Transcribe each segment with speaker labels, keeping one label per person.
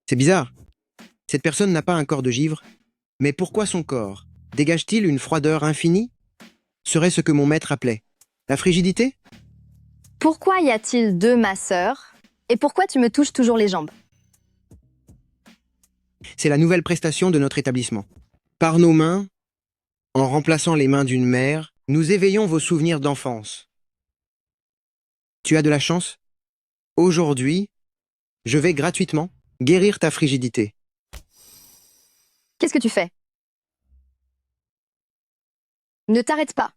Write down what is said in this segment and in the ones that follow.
Speaker 1: C'est bizarre. Cette personne n'a pas un corps de givre. Mais pourquoi son corps dégage-t-il une froideur infinie? Serait ce que mon maître appelait la frigidité?
Speaker 2: Pourquoi y a-t-il deux masseurs? Et pourquoi tu me touches toujours les jambes?
Speaker 1: C'est la nouvelle prestation de notre établissement. Par nos mains, en remplaçant les mains d'une mère, nous éveillons vos souvenirs d'enfance. Tu as de la chance? Aujourd'hui, je vais gratuitement guérir ta frigidité.
Speaker 2: Qu'est-ce que tu fais? Ne t'arrête pas.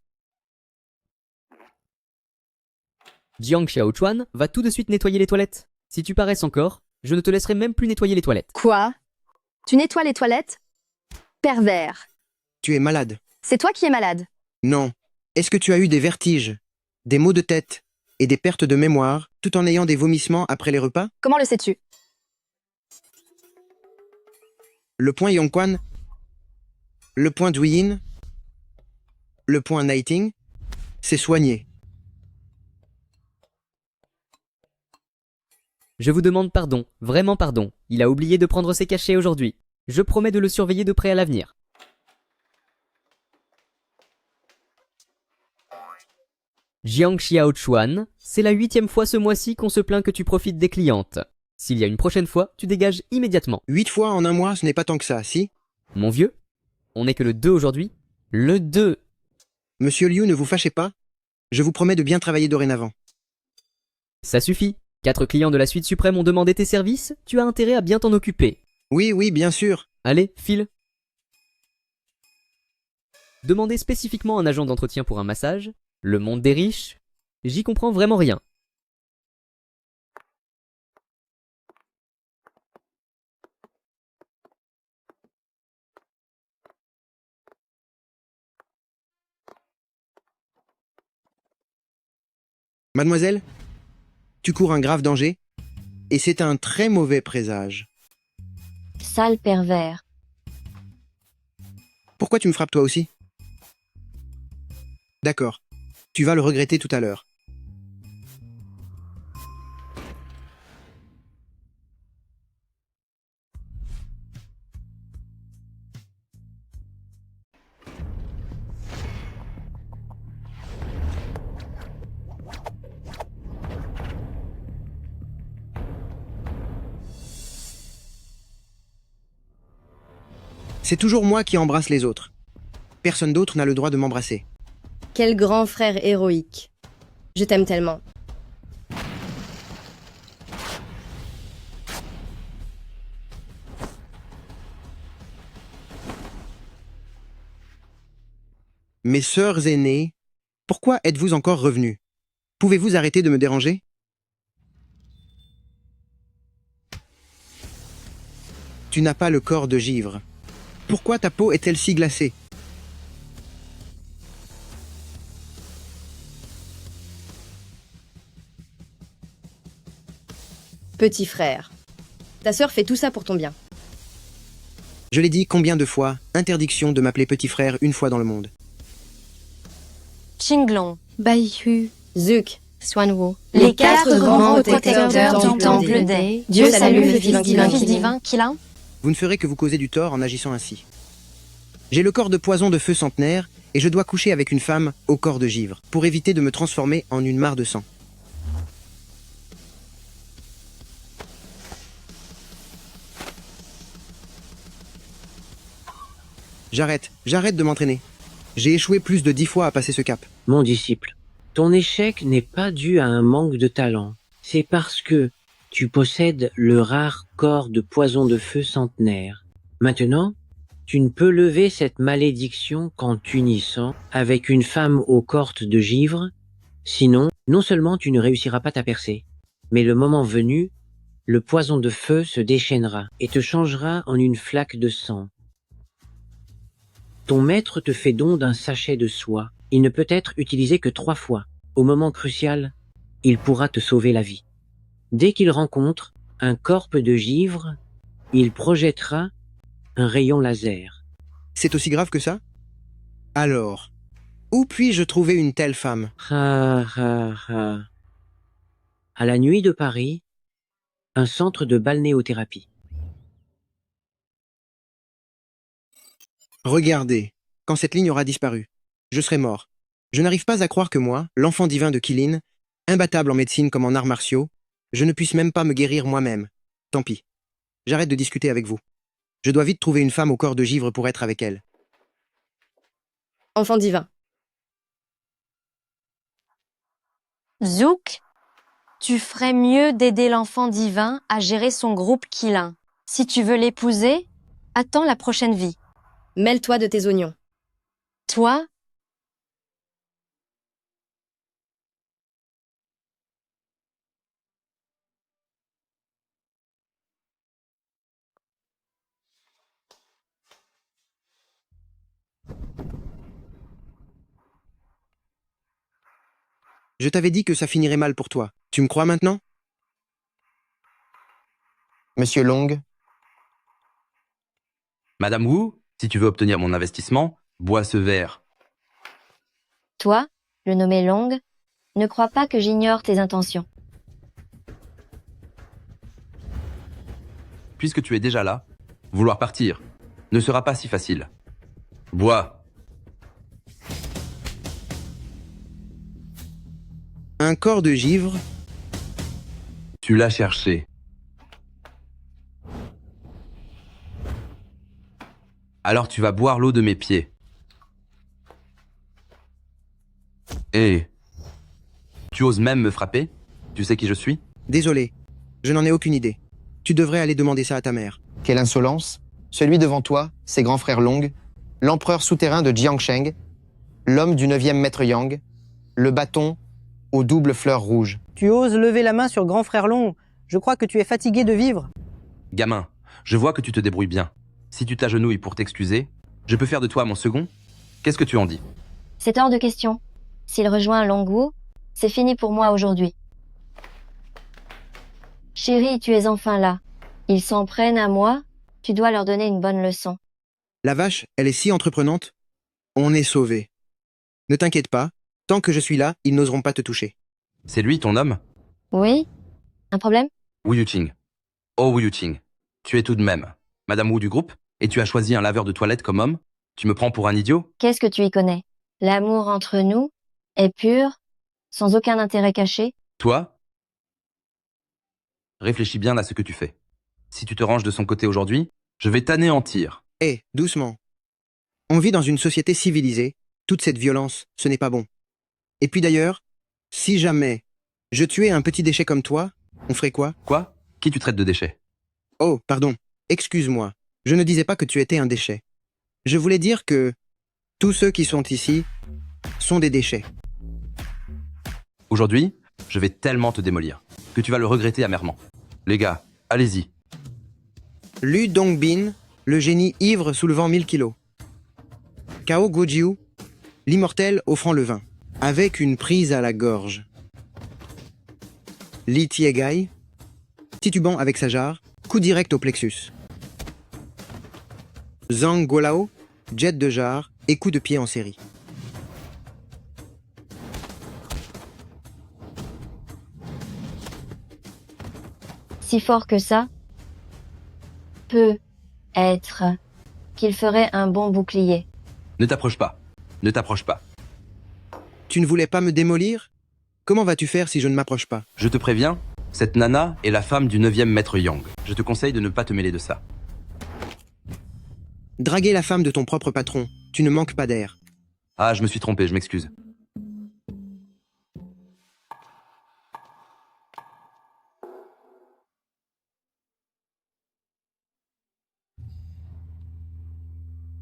Speaker 3: Jiang Xiaochuan va tout de suite nettoyer les toilettes. Si tu paresses encore, je ne te laisserai même plus nettoyer les toilettes.
Speaker 2: Quoi? Tu nettoies les toilettes? Pervers.
Speaker 1: Tu es malade.
Speaker 2: C'est toi qui es malade.
Speaker 1: Non. Est-ce que tu as eu des vertiges, des maux de tête et des pertes de mémoire, tout en ayant des vomissements après les repas?
Speaker 2: Comment le sais-tu?
Speaker 1: Le point Yongquan, le point Douyin, le point Naiting, c'est soigné.
Speaker 3: Je vous demande pardon, vraiment pardon. Il a oublié de prendre ses cachets aujourd'hui. Je promets de le surveiller de près à l'avenir. Jiang Xiaochuan, c'est la 8e fois ce mois-ci qu'on se plaint que tu profites des clientes. S'il y a une prochaine fois, tu dégages immédiatement.
Speaker 1: 8 fois en un mois, ce n'est pas tant que ça, si?
Speaker 3: Mon vieux, on n'est que le 2 aujourd'hui. Le 2.
Speaker 1: Monsieur Liu, ne vous fâchez pas. Je vous promets de bien travailler dorénavant.
Speaker 3: Ça suffit. 4 clients de la suite suprême ont demandé tes services, tu as intérêt à bien t'en occuper.
Speaker 1: Oui, oui, bien sûr.
Speaker 3: Allez, file. Demandez spécifiquement un agent d'entretien pour un massage. Le monde des riches, j'y comprends vraiment rien.
Speaker 1: Mademoiselle, tu cours un grave danger, et c'est un très mauvais présage.
Speaker 4: Sale pervers.
Speaker 1: Pourquoi tu me frappes toi aussi? D'accord. Tu vas le regretter tout à l'heure. C'est toujours moi qui embrasse les autres. Personne d'autre n'a le droit de m'embrasser.
Speaker 5: Quel grand frère héroïque. Je t'aime tellement.
Speaker 1: Mes sœurs aînées, pourquoi êtes-vous encore revenues? Pouvez-vous arrêter de me déranger? Tu n'as pas le corps de givre. Pourquoi ta peau est-elle si glacée?
Speaker 5: Petit frère. Ta sœur fait tout ça pour ton bien.
Speaker 1: Je l'ai dit combien de fois, interdiction de m'appeler petit frère une fois dans le monde.
Speaker 4: Qinglong, Baihu,
Speaker 5: Zuk,
Speaker 4: Xuanwu.
Speaker 5: Les quatre grands
Speaker 4: protecteurs du temple des.
Speaker 5: Dieu salue le
Speaker 4: Fils divin, Kilan.
Speaker 1: Vous ne ferez que vous causer du tort en agissant ainsi. J'ai le corps de poison de feu centenaire et je dois coucher avec une femme au corps de givre pour éviter de me transformer en une mare de sang. J'arrête de m'entraîner. J'ai échoué plus de 10 fois à passer ce cap.
Speaker 6: Mon disciple, ton échec n'est pas dû à un manque de talent. C'est parce que tu possèdes le rare corps de poison de feu centenaire. Maintenant, tu ne peux lever cette malédiction qu'en t'unissant avec une femme au corps de givre. Sinon, non seulement tu ne réussiras pas ta percée, mais le moment venu, le poison de feu se déchaînera et te changera en une flaque de sang. Ton maître te fait don d'un sachet de soie. Il ne peut être utilisé que 3 fois. Au moment crucial, il pourra te sauver la vie. Dès qu'il rencontre un corps de givre, il projettera un rayon laser.
Speaker 1: C'est aussi grave que ça? Alors, où puis-je trouver une telle femme?
Speaker 6: Ha ha ha. À la nuit de Paris, un centre de balnéothérapie.
Speaker 1: Regardez, quand cette ligne aura disparu, je serai mort. Je n'arrive pas à croire que moi, l'enfant divin de Kilin, imbattable en médecine comme en arts martiaux, je ne puisse même pas me guérir moi-même. Tant pis. J'arrête de discuter avec vous. Je dois vite trouver une femme au corps de givre pour être avec elle.
Speaker 5: Enfant divin.
Speaker 4: Zouk, tu ferais mieux d'aider l'enfant divin à gérer son groupe Kilin. Si tu veux l'épouser, attends la prochaine vie.
Speaker 5: Mêle-toi de tes oignons.
Speaker 4: Toi,
Speaker 1: Je t'avais dit que ça finirait mal pour toi. Tu me crois maintenant? Monsieur Long,
Speaker 7: Madame Wu, si tu veux obtenir mon investissement, bois ce verre.
Speaker 4: toi, le nommé Long, ne crois pas que j'ignore tes intentions.
Speaker 7: Puisque tu es déjà là, vouloir partir ne sera pas si facile. Bois.
Speaker 1: un corps de givre,
Speaker 7: Tu l'as cherché. Alors tu vas boire l'eau de mes pieds. Et tu oses même me frapper? Tu sais qui je suis?
Speaker 1: désolé, je n'en ai aucune idée. Tu devrais aller demander ça à ta mère. Quelle insolence! Celui devant toi, c'est grand frère Long, l'empereur souterrain de Jiangsheng, l'homme du 9e maître Yang, le bâton aux doubles fleurs rouges.
Speaker 8: Tu oses lever la main sur grand frère Long. Je crois que tu es fatigué de vivre.
Speaker 7: Gamin, je vois que tu te débrouilles bien. Si tu t'agenouilles pour t'excuser, je peux faire de toi mon second? Qu'est-ce que tu en dis?
Speaker 4: C'est hors de question. S'il rejoint Longwu, c'est fini pour moi aujourd'hui. Chérie, tu es enfin là. Ils s'en prennent à moi, tu dois leur donner une bonne leçon.
Speaker 1: La vache, elle est si entreprenante. On est sauvés. Ne t'inquiète pas, tant que je suis là, ils n'oseront pas te toucher.
Speaker 7: C'est lui ton homme?
Speaker 4: Oui? Un problème?
Speaker 7: Wu Yuqing. Oh Wu Yuqing, tu es tout de même Madame Wu du groupe, et tu as choisi un laveur de toilette comme homme? Tu me prends pour un idiot?
Speaker 4: Qu'est-ce que tu y connais? L'amour entre nous est pur, sans aucun intérêt caché.
Speaker 7: Toi? Réfléchis bien à ce que tu fais. Si tu te ranges de son côté aujourd'hui, je vais t'anéantir.
Speaker 1: Hé, doucement. On vit dans une société civilisée. Toute cette violence, ce n'est pas bon. Et puis d'ailleurs, si jamais je tuais un petit déchet comme toi, on ferait quoi?
Speaker 7: Quoi? Qui tu traites de déchet?
Speaker 1: Oh, pardon, excuse-moi. Je ne disais pas que tu étais un déchet. Je voulais dire que tous ceux qui sont ici sont des déchets.
Speaker 7: Aujourd'hui, je vais tellement te démolir que tu vas le regretter amèrement. Les gars, allez-y.
Speaker 1: Lu Dongbin, le génie ivre soulevant 1000 kilos. Kao Gojiu, l'immortel offrant le vin, avec une prise à la gorge. Li Tiegai, titubant avec sa jarre, coup direct au plexus. Zhang Guolao, jet de jarre et coup de pied en série.
Speaker 4: Si fort que ça, peut être qu'il ferait un bon bouclier.
Speaker 7: Ne t'approche pas. Ne t'approche pas.
Speaker 1: Tu ne voulais pas me démolir? Comment vas-tu faire si je ne m'approche pas?
Speaker 7: Je te préviens, cette nana est la femme du 9e maître Yang. Je te conseille de ne pas te mêler de ça.
Speaker 1: Draguer la femme de ton propre patron, tu ne manques pas d'air.
Speaker 7: Ah, je me suis trompé, je m'excuse.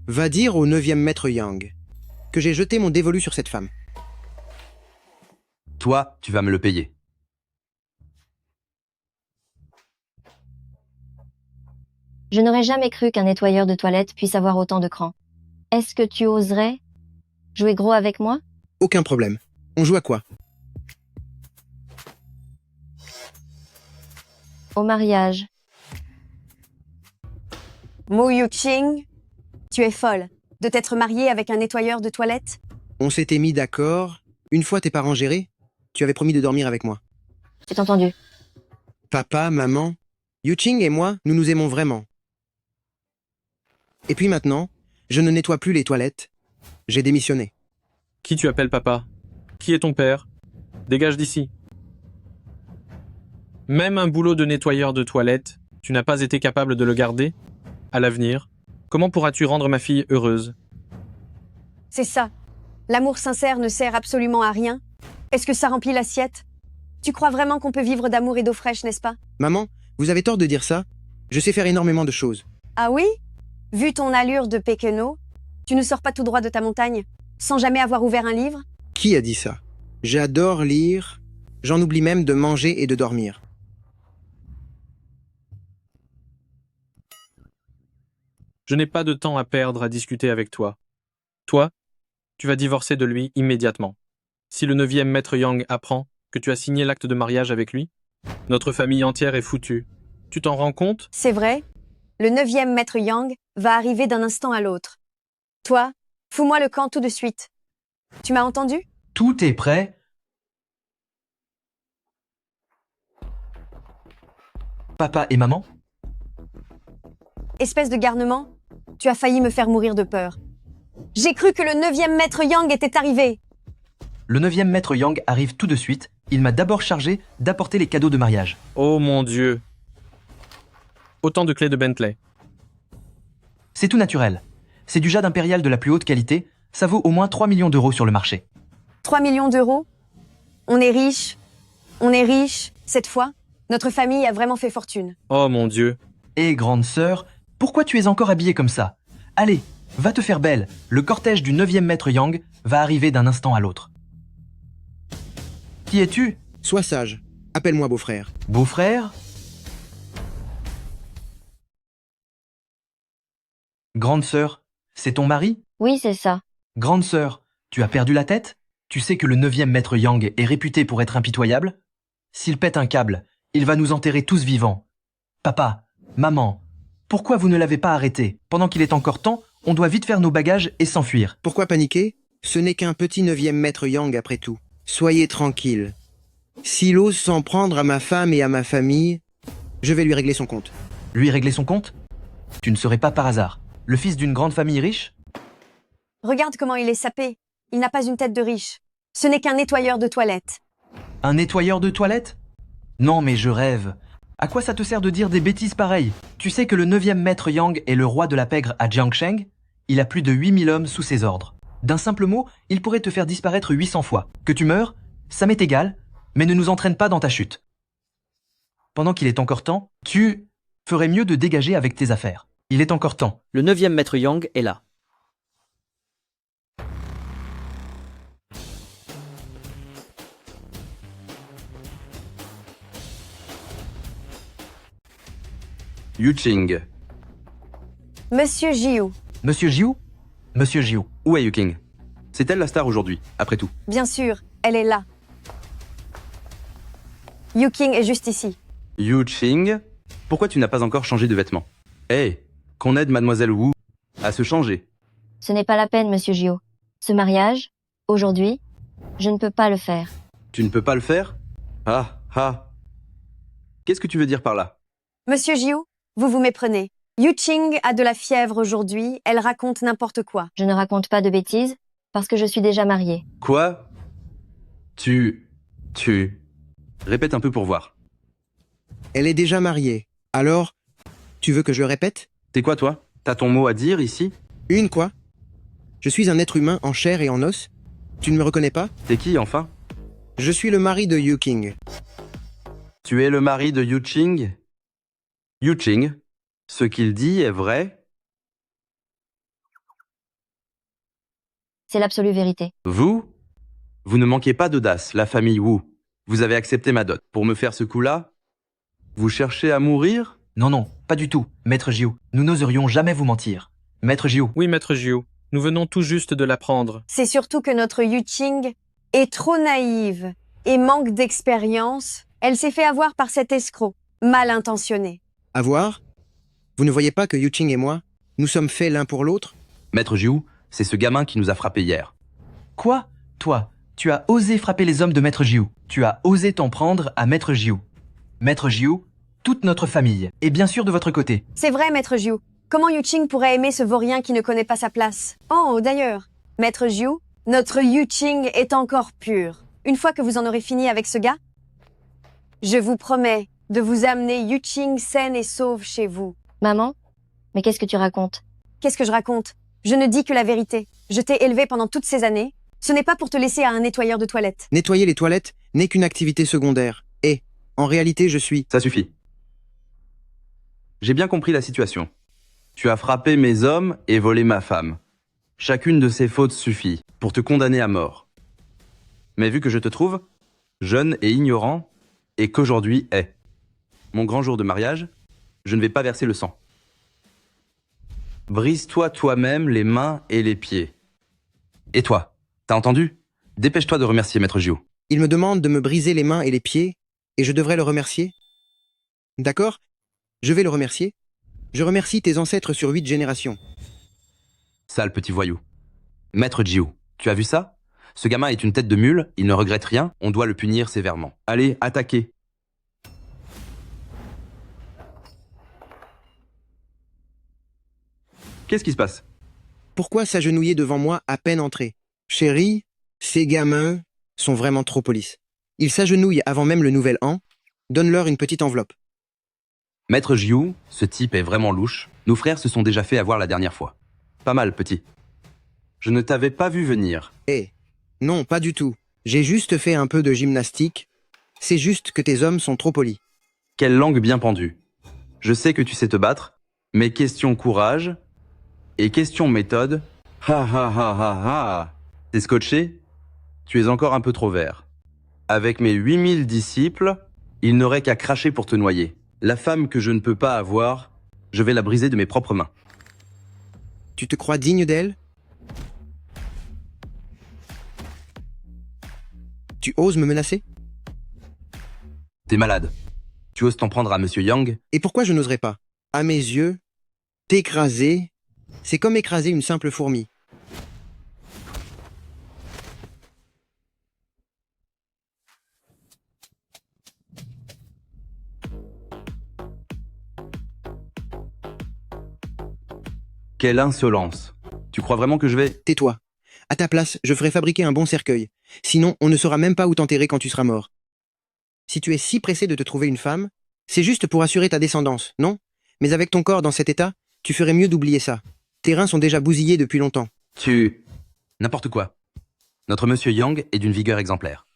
Speaker 1: Va dire au 9e maître Yang que j'ai jeté mon dévolu sur cette femme.
Speaker 7: Toi, tu vas me le payer.
Speaker 4: Je n'aurais jamais cru qu'un nettoyeur de toilette puisse avoir autant de cran. Est-ce que tu oserais jouer gros avec moi?
Speaker 1: Aucun problème. On joue à quoi?
Speaker 4: Au mariage.
Speaker 9: Mo Yuqing, tu es folle de t'être mariée avec un nettoyeur de toilette?
Speaker 1: On s'était mis d'accord. Une fois tes parents gérés, tu avais promis de dormir avec moi.
Speaker 4: C'est entendu.
Speaker 1: Papa, maman, Yuqing et moi, nous nous aimons vraiment. Et puis maintenant, Je ne nettoie plus les toilettes. J'ai démissionné.
Speaker 10: Qui tu appelles papa? Qui est ton père? Dégage d'ici. Même un boulot de nettoyeur de toilette, tu n'as pas été capable de le garder? À l'avenir, comment pourras-tu rendre ma fille heureuse?
Speaker 9: C'est ça. L'amour sincère ne sert absolument à rien. Est-ce que ça remplit l'assiette? Tu crois vraiment qu'on peut vivre d'amour et d'eau fraîche, n'est-ce pas?
Speaker 1: Maman, vous avez tort de dire ça. Je sais faire énormément de choses.
Speaker 9: Ah oui? Vu ton allure de péquenot, tu ne sors pas tout droit de ta montagne, sans jamais avoir ouvert un livre?
Speaker 1: Qui a dit ça? J'adore lire. J'en oublie même de manger et de dormir.
Speaker 10: Je n'ai pas de temps à perdre à discuter avec toi. Toi, tu vas divorcer de lui immédiatement. Si le 9e maître Yang apprend que tu as signé l'acte de mariage avec lui, notre famille entière est foutue. Tu t'en rends compte?
Speaker 9: C'est vrai. Le 9e maître Yang va arriver d'un instant à l'autre. Toi, fous-moi le camp tout de suite. Tu m'as entendu?
Speaker 7: Tout est prêt. Papa et maman?
Speaker 9: Espèce de garnement, tu as failli me faire mourir de peur. J'ai cru que le 9e maître Yang était arrivé.
Speaker 7: Le 9e maître Yang arrive tout de suite. Il m'a d'abord chargé d'apporter les cadeaux de mariage.
Speaker 10: Oh mon Dieu! Autant de clés de Bentley.
Speaker 7: C'est tout naturel. C'est du jade impérial de la plus haute qualité. Ça vaut au moins 3 millions d'euros sur le marché.
Speaker 9: 3 millions d'euros? On est riche. On est riche. Cette fois, notre famille a vraiment fait fortune.
Speaker 10: Oh mon Dieu!
Speaker 7: Et grande sœur, pourquoi tu es encore habillée comme ça? Allez, va te faire belle. Le cortège du 9e maître Yang va arriver d'un instant à l'autre. Qui es-tu?
Speaker 1: Sois sage. Appelle-moi beau-frère.
Speaker 7: Beau-frère? Grande sœur, c'est ton mari?
Speaker 4: Oui, c'est ça.
Speaker 7: Grande sœur, tu as perdu la tête? Tu sais que le 9e maître Yang est réputé pour être impitoyable? S'il pète un câble, il va nous enterrer tous vivants. Papa, maman, pourquoi vous ne l'avez pas arrêté? Pendant qu'il est encore temps, on doit vite faire nos bagages et s'enfuir.
Speaker 1: Pourquoi paniquer? Ce n'est qu'un petit 9e maître Yang après tout. Soyez tranquille. S'il ose s'en prendre à ma femme et à ma famille, je vais lui régler son compte.
Speaker 7: Lui régler son compte? Tu ne serais pas par hasard le fils d'une grande famille riche?
Speaker 9: Regarde comment il est sapé. Il n'a pas une tête de riche. Ce n'est qu'un nettoyeur de toilettes.
Speaker 7: Un nettoyeur de toilettes? Non mais je rêve. À quoi ça te sert de dire des bêtises pareilles? Tu sais que le 9e maître Yang est le roi de la pègre à Jiangsheng? Il a plus de 8000 hommes sous ses ordres. D'un simple mot, il pourrait te faire disparaître 800 fois. Que tu meurs, ça m'est égal, mais ne nous entraîne pas dans ta chute. Pendant qu'il est encore temps, tu ferais mieux de dégager avec tes affaires. Il est encore temps.
Speaker 11: Le 9e maître Yang est là.
Speaker 7: Yuqing.
Speaker 9: Monsieur Jiu.
Speaker 7: Monsieur Jiu? Monsieur Jiu. Où est Yuqing? C'est elle la star aujourd'hui, après tout.
Speaker 9: Bien sûr, elle est là. Yu Qing est juste ici.
Speaker 7: Yuqing, pourquoi tu n'as pas encore changé de vêtements? Hé, qu'on aide mademoiselle Wu à se changer.
Speaker 4: Ce n'est pas la peine, monsieur Gio. Ce mariage, aujourd'hui, je ne peux pas le faire.
Speaker 7: Tu ne peux pas le faire? Ah, ah. Qu'est-ce que tu veux dire par là?
Speaker 9: Monsieur Jiu, vous vous méprenez. Yu Qing a de la fièvre aujourd'hui, elle raconte n'importe quoi.
Speaker 4: Je ne raconte pas de bêtises, parce que je suis déjà mariée.
Speaker 7: Quoi? Tu... Répète un peu pour voir.
Speaker 1: Elle est déjà mariée. Alors, tu veux que je le répète?
Speaker 7: T'es quoi toi? T'as ton mot à dire ici?
Speaker 1: Une quoi? Je suis un être humain en chair et en os. Tu ne me reconnais pas?
Speaker 7: T'es qui enfin?
Speaker 1: Je suis le mari de Yu Qing.
Speaker 7: Tu es le mari de Yuqing? Yuqing, ce qu'il dit est vrai?
Speaker 4: C'est l'absolue vérité.
Speaker 7: Vous ne manquez pas d'audace, la famille Wu. Vous avez accepté ma dot. Pour me faire ce coup-là, vous cherchez à mourir?
Speaker 6: Non, non, pas du tout, Maître Jiu. Nous n'oserions jamais vous mentir. Maître Jiu.
Speaker 10: Oui, Maître Jiu. Nous venons tout juste de l'apprendre.
Speaker 9: C'est surtout que notre Yu Qing est trop naïve et manque d'expérience. Elle s'est fait avoir par cet escroc, mal intentionné.
Speaker 1: Avoir? Vous ne voyez pas que Yu Qing et moi, nous sommes faits l'un pour l'autre?
Speaker 7: Maître Jiu, c'est ce gamin qui nous a frappés hier.
Speaker 6: Quoi? Toi, tu as osé frapper les hommes de Maître Jiu. Tu as osé t'en prendre à Maître Jiu. Maître Jiu, toute notre famille est bien sûr de votre côté.
Speaker 9: C'est vrai, Maître Jiu. Comment Yuching pourrait aimer ce vaurien qui ne connaît pas sa place? Oh, d'ailleurs, Maître Jiu, notre Yuching est encore pur. Une fois que vous en aurez fini avec ce gars, je vous promets de vous amener Yuching saine et sauve chez vous.
Speaker 4: Maman? Mais qu'est-ce que tu racontes?
Speaker 9: Qu'est-ce que je raconte? Je ne dis que la vérité. Je t'ai élevé pendant toutes ces années. Ce n'est pas pour te laisser à un nettoyeur de toilettes.
Speaker 1: Nettoyer les toilettes n'est qu'une activité secondaire. Et, en réalité, je suis...
Speaker 12: Ça suffit. J'ai bien compris la situation. Tu as frappé mes hommes et volé ma femme. Chacune de ces fautes suffit pour te condamner à mort. Mais vu que je te trouve, jeune et ignorant, et qu'aujourd'hui est mon grand jour de mariage, je ne vais pas verser le sang. Brise-toi toi-même les mains et les pieds. Et toi, t'as entendu? Dépêche-toi de remercier Maître Jiu.
Speaker 1: Il me demande de me briser les mains et les pieds, et je devrais le remercier? D'accord? Je vais le remercier. Je remercie tes ancêtres sur 8 générations.
Speaker 12: Sale petit voyou. Maître Jiu, tu as vu ça? Ce gamin est une tête de mule, il ne regrette rien, on doit le punir sévèrement. Allez, attaquez. Qu'est-ce qui se passe?
Speaker 1: Pourquoi s'agenouiller devant moi à peine entré? Chérie, ces gamins sont vraiment trop polis. Ils s'agenouillent avant même le nouvel an. Donne-leur une petite enveloppe.
Speaker 12: Maître Jiu, ce type est vraiment louche. Nos frères se sont déjà fait avoir la dernière fois. Pas mal, petit. Je ne t'avais pas vu venir.
Speaker 1: Non, pas du tout. J'ai juste fait un peu de gymnastique. C'est juste que tes hommes sont trop polis.
Speaker 12: Quelle langue bien pendue. Je sais que tu sais te battre, mais question courage et question méthode. Ha ha ha ha ha. T'es scotché? Tu es encore un peu trop vert. Avec mes 8000 disciples, il n'aurait qu'à cracher pour te noyer. La femme que je ne peux pas avoir, je vais la briser de mes propres mains.
Speaker 1: Tu te crois digne d'elle? Tu oses me menacer?
Speaker 12: T'es malade. Tu oses t'en prendre à Monsieur Yang?
Speaker 1: Et pourquoi je n'oserais pas? À mes yeux, t'écraser, c'est comme écraser une simple fourmi.
Speaker 12: Quelle insolence. Tu crois vraiment que je vais...
Speaker 1: Tais-toi. À ta place, je ferai fabriquer un bon cercueil. Sinon, on ne saura même pas où t'enterrer quand tu seras mort. Si tu es si pressé de te trouver une femme, c'est juste pour assurer ta descendance, non? Mais avec ton corps dans cet état, tu ferais mieux d'oublier ça. Tes reins sont déjà bousillés depuis longtemps.
Speaker 12: N'importe quoi. Notre Monsieur Yang est d'une vigueur exemplaire.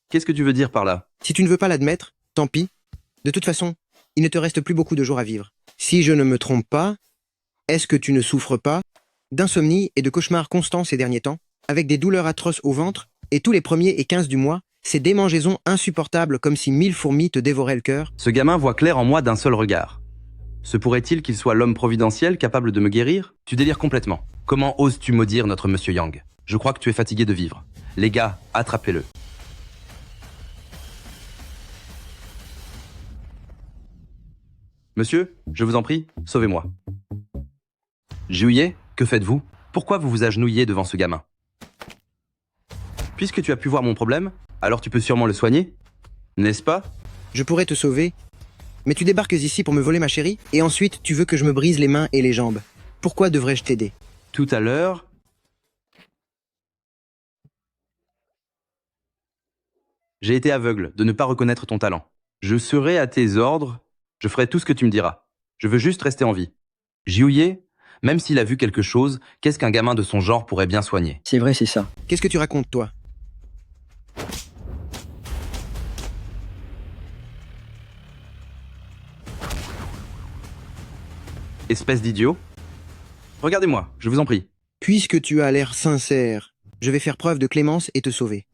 Speaker 12: Qu'est-ce que tu veux dire par là?
Speaker 1: Si tu ne veux pas l'admettre, tant pis. De toute façon, il ne te reste plus beaucoup de jours à vivre. Si je ne me trompe pas, est-ce que tu ne souffres pas d'insomnie et de cauchemars constants ces derniers temps, avec des douleurs atroces au ventre, et tous les 1er et 15 du mois, ces démangeaisons insupportables comme si 1000 fourmis te dévoraient le cœur?
Speaker 12: Ce gamin voit clair en moi d'un seul regard. Se pourrait-il qu'il soit l'homme providentiel capable de me guérir? Tu délires complètement. Comment oses-tu maudire notre Monsieur Yang? Je crois que tu es fatigué de vivre. Les gars, attrapez-le. Monsieur, je vous en prie, sauvez-moi. Jiu, que faites-vous? Pourquoi vous vous agenouillez devant ce gamin? Puisque tu as pu voir mon problème, alors tu peux sûrement le soigner, n'est-ce pas?
Speaker 1: Je pourrais te sauver, mais tu débarques ici pour me voler ma chérie, et ensuite tu veux que je me brise les mains et les jambes. Pourquoi devrais-je t'aider?
Speaker 12: Tout à l'heure... J'ai été aveugle de ne pas reconnaître ton talent. Je serai à tes ordres, je ferai tout ce que tu me diras. Je veux juste rester en vie. Jiu, même s'il a vu quelque chose, qu'est-ce qu'un gamin de son genre pourrait bien soigner?
Speaker 11: C'est vrai, c'est ça.
Speaker 1: Qu'est-ce que tu racontes, toi?
Speaker 12: Espèce d'idiot. Regardez-moi, je vous en prie.
Speaker 1: Puisque tu as l'air sincère, je vais faire preuve de clémence et te sauver.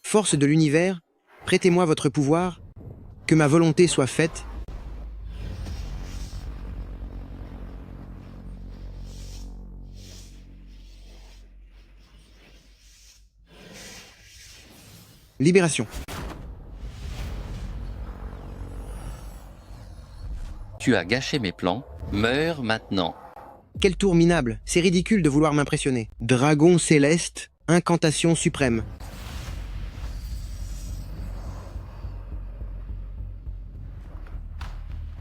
Speaker 1: Force de l'univers, prêtez-moi votre pouvoir, que ma volonté soit faite. Libération.
Speaker 13: Tu as gâché mes plans, meurs maintenant.
Speaker 1: Quel tour minable, c'est ridicule de vouloir m'impressionner. Dragon céleste, incantation suprême.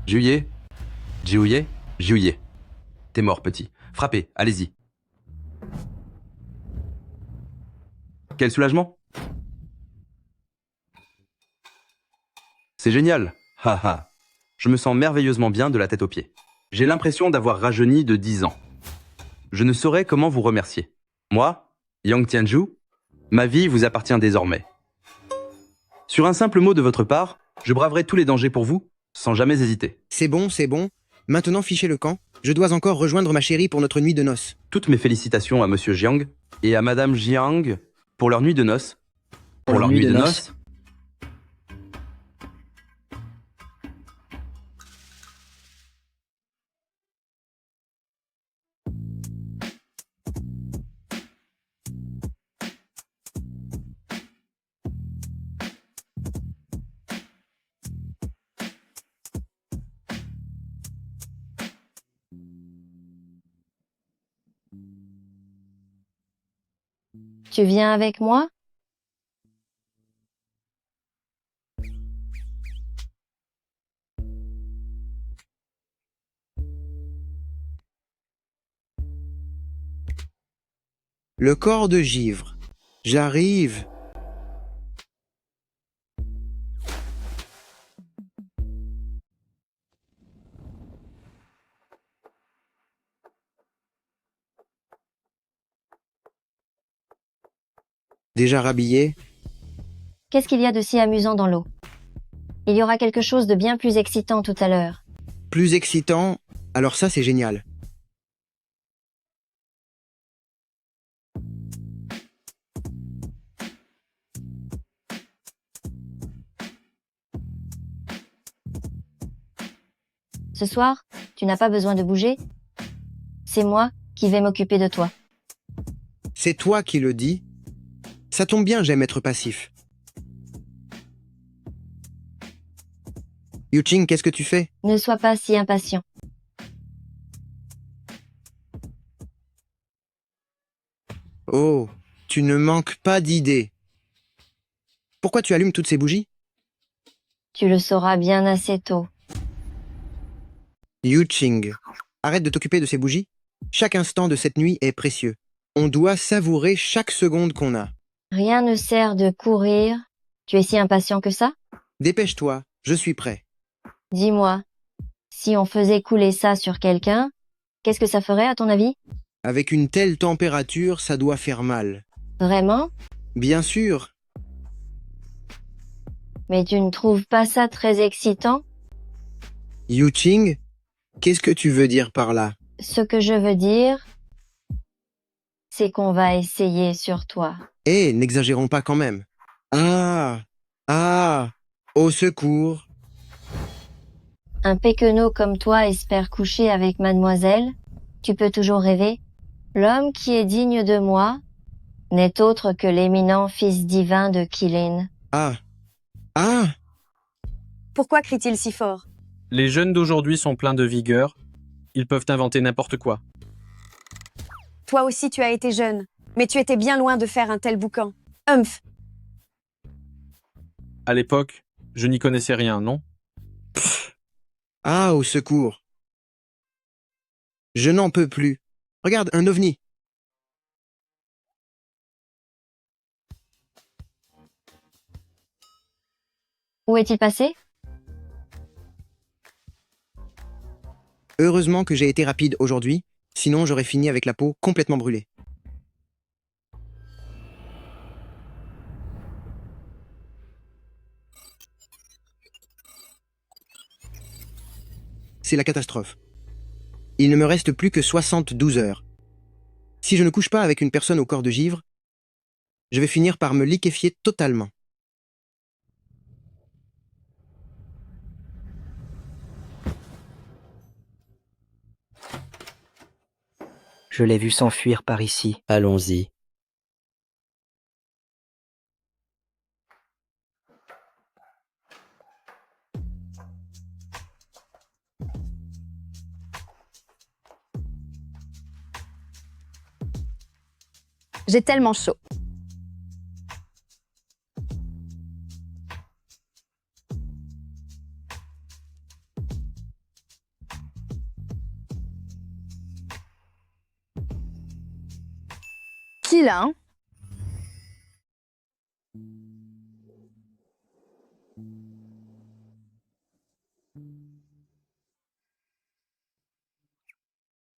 Speaker 12: Juillet. Jiouye. Jiouye. T'es mort, petit. Frappez, allez-y. Quel soulagement? C'est génial. Haha. Je me sens merveilleusement bien de la tête aux pieds. J'ai l'impression d'avoir rajeuni de 10 ans. Je ne saurais comment vous remercier. Moi, Yang Tianju, ma vie vous appartient désormais. Sur un simple mot de votre part, je braverai tous les dangers pour vous, sans jamais hésiter.
Speaker 1: C'est bon, c'est bon. Maintenant, fichez le camp. Je dois encore rejoindre ma chérie pour notre nuit de noces.
Speaker 12: Toutes mes félicitations à Monsieur Jiang et à Madame Jiang pour leur nuit de noces. Pour leur nuit de noces.
Speaker 4: Tu viens avec moi?
Speaker 1: Le corps de givre. J'arrive. Déjà rhabillé?
Speaker 4: Qu'est-ce qu'il y a de si amusant dans l'eau? Il y aura quelque chose de bien plus excitant tout à l'heure.
Speaker 1: Plus excitant? Alors ça, c'est génial.
Speaker 4: Ce soir, tu n'as pas besoin de bouger. C'est moi qui vais m'occuper de toi.
Speaker 1: C'est toi qui le dis? Ça tombe bien, j'aime être passif. Yuching, qu'est-ce que tu fais?
Speaker 4: Ne sois pas si impatient.
Speaker 1: Oh, tu ne manques pas d'idées. Pourquoi tu allumes toutes ces bougies?
Speaker 4: Tu le sauras bien assez tôt.
Speaker 1: Yuching, arrête de t'occuper de ces bougies. Chaque instant de cette nuit est précieux. On doit savourer chaque seconde qu'on a.
Speaker 4: Rien ne sert de courir. Tu es si impatient que ça?
Speaker 1: Dépêche-toi, je suis prêt.
Speaker 4: Dis-moi, si on faisait couler ça sur quelqu'un, qu'est-ce que ça ferait à ton avis?
Speaker 1: Avec une telle température, ça doit faire mal.
Speaker 4: Vraiment?
Speaker 1: Bien sûr.
Speaker 4: Mais tu ne trouves pas ça très excitant?
Speaker 1: Yuching, qu'est-ce que tu veux dire par là?
Speaker 4: Ce que je veux dire, c'est qu'on va essayer sur toi.
Speaker 1: Eh, n'exagérons pas quand même. Ah! Ah! Au secours!
Speaker 4: Un péquenot comme toi espère coucher avec mademoiselle? Tu peux toujours rêver. L'homme qui est digne de moi n'est autre que l'éminent fils divin de Qilin.
Speaker 1: Ah! Ah!
Speaker 9: Pourquoi crie-t-il si fort?
Speaker 10: Les jeunes d'aujourd'hui sont pleins de vigueur. Ils peuvent inventer n'importe quoi.
Speaker 9: Toi aussi tu as été jeune, mais tu étais bien loin de faire un tel boucan. Humph!
Speaker 10: À l'époque, je n'y connaissais rien, non?
Speaker 1: Ah, au secours! Je n'en peux plus. Regarde, un ovni.
Speaker 4: Où est-il passé?
Speaker 1: Heureusement que j'ai été rapide aujourd'hui, sinon j'aurais fini avec la peau complètement brûlée. C'est la catastrophe. Il ne me reste plus que 72 heures. Si je ne couche pas avec une personne au corps de givre, je vais finir par me liquéfier totalement.
Speaker 14: Je l'ai vu s'enfuir par ici. Allons-y.
Speaker 2: J'ai tellement chaud. Kilin,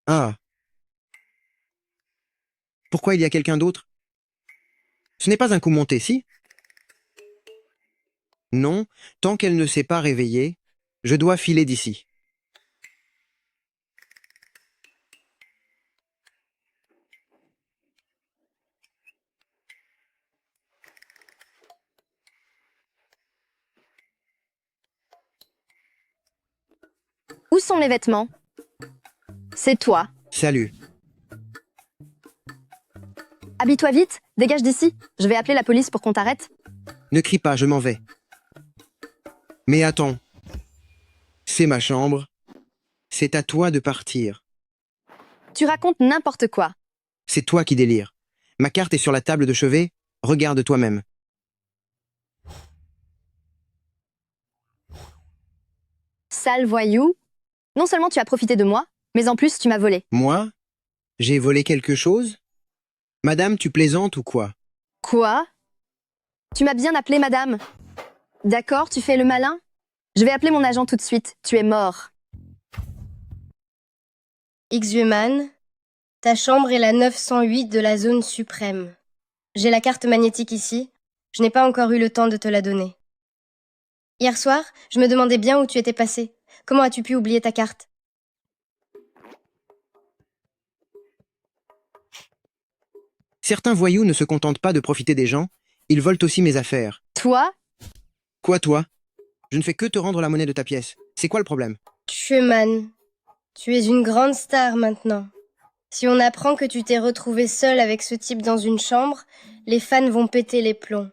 Speaker 1: Ah. Pourquoi il y a quelqu'un d'autre? Ce n'est pas un coup monté, si? Non, tant qu'elle ne s'est pas réveillée, je dois filer d'ici.
Speaker 2: où sont mes vêtements? C'est toi.
Speaker 1: Salut.
Speaker 2: Habille-toi vite, dégage d'ici. Je vais appeler la police pour qu'on t'arrête.
Speaker 1: Ne crie pas, je m'en vais. Mais attends. C'est ma chambre. C'est à toi de partir.
Speaker 2: Tu racontes n'importe quoi.
Speaker 1: C'est toi qui délires. Ma carte est sur la table de chevet. Regarde toi-même.
Speaker 2: Sale voyou. Non seulement tu as profité de moi, mais en plus tu m'as volé.
Speaker 1: Moi? J'ai volé quelque chose? Madame, tu plaisantes ou quoi?
Speaker 2: Quoi? Tu m'as bien appelé madame. D'accord, tu fais le malin? Je vais appeler mon agent tout de suite. Tu es mort.
Speaker 5: X-Human, ta chambre est la 908 de la zone suprême. J'ai la carte magnétique ici. Je n'ai pas encore eu le temps de te la donner. Hier soir, je me demandais bien où tu étais passé. Comment as-tu pu oublier ta carte?
Speaker 1: Certains voyous ne se contentent pas de profiter des gens, ils volent aussi mes affaires.
Speaker 2: Toi?
Speaker 1: Quoi, toi? Je ne fais que te rendre la monnaie de ta pièce. C'est quoi le problème?
Speaker 5: X-Human, tu es une grande star maintenant. Si on apprend que tu t'es retrouvé seul avec ce type dans une chambre, les fans vont péter les plombs.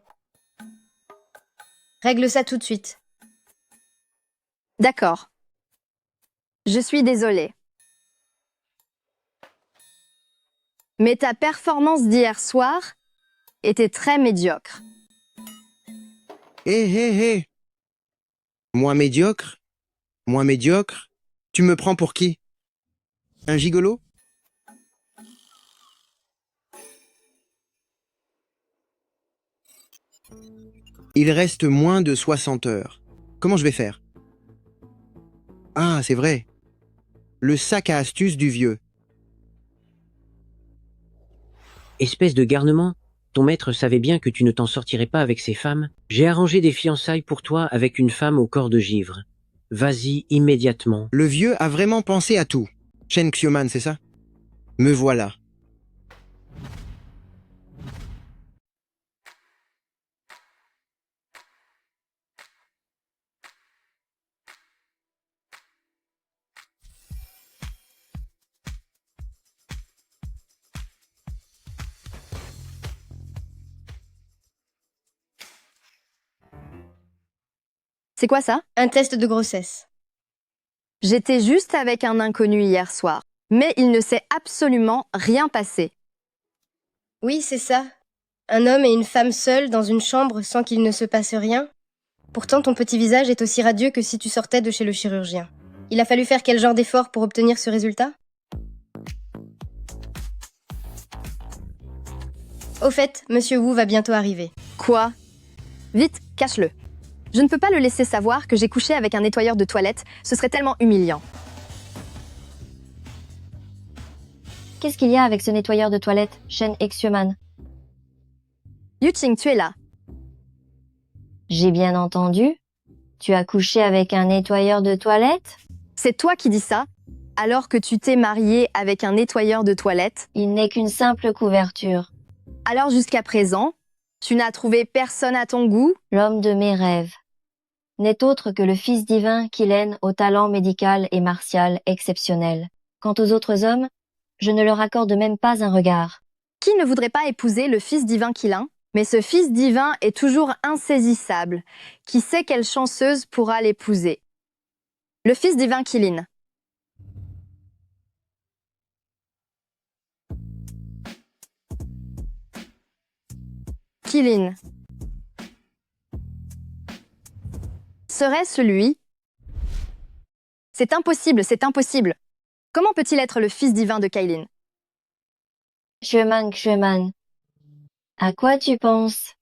Speaker 5: Règle ça tout de suite.
Speaker 2: D'accord. Je suis désolée. Mais ta performance d'hier soir était très médiocre.
Speaker 1: Hé. Moi médiocre? Moi médiocre? Tu me prends pour qui? Un gigolo? Il reste moins de 60 heures. Comment je vais faire? Ah, c'est vrai. Le sac à astuces du vieux.
Speaker 6: Espèce de garnement, ton maître savait bien que tu ne t'en sortirais pas avec ces femmes. J'ai arrangé des fiançailles pour toi avec une femme au corps de givre. Vas-y immédiatement.
Speaker 1: Le vieux a vraiment pensé à tout. Shen Xiuman, c'est ça? Me voilà.
Speaker 2: C'est quoi ça?
Speaker 5: Un test de grossesse.
Speaker 2: J'étais juste avec un inconnu hier soir, mais il ne s'est absolument rien passé.
Speaker 5: Oui, c'est ça. Un homme et une femme seuls dans une chambre sans qu'il ne se passe rien. Pourtant, ton petit visage est aussi radieux que si tu sortais de chez le chirurgien. Il a fallu faire quel genre d'effort pour obtenir ce résultat? Au fait, Monsieur Wu va bientôt arriver.
Speaker 2: Quoi? Vite, cache-le. Je ne peux pas le laisser savoir que j'ai couché avec un nettoyeur de toilette, ce serait tellement humiliant.
Speaker 4: Qu'est-ce qu'il y a avec ce nettoyeur de toilette, Shen X-Human?
Speaker 2: Yuqing, tu es là.
Speaker 4: J'ai bien entendu. Tu as couché avec un nettoyeur de toilette?
Speaker 2: C'est toi qui dis ça, alors que tu t'es marié avec un nettoyeur de toilette.
Speaker 4: Il n'est qu'une simple couverture.
Speaker 2: Alors jusqu'à présent, tu n'as trouvé personne à ton goût?
Speaker 4: L'homme de mes rêves n'est autre que le fils divin Kilin au talent médical et martial exceptionnel. Quant aux autres hommes, je ne leur accorde même pas un regard.
Speaker 2: Qui ne voudrait pas épouser le fils divin Kilin? Mais ce fils divin est toujours insaisissable. Qui sait quelle chanceuse pourra l'épouser? Le fils divin Kilin. Kilin. Serait-ce lui? C'est impossible, c'est impossible. Comment peut-il être le fils divin de Kailin?
Speaker 4: Xueman, À quoi tu penses?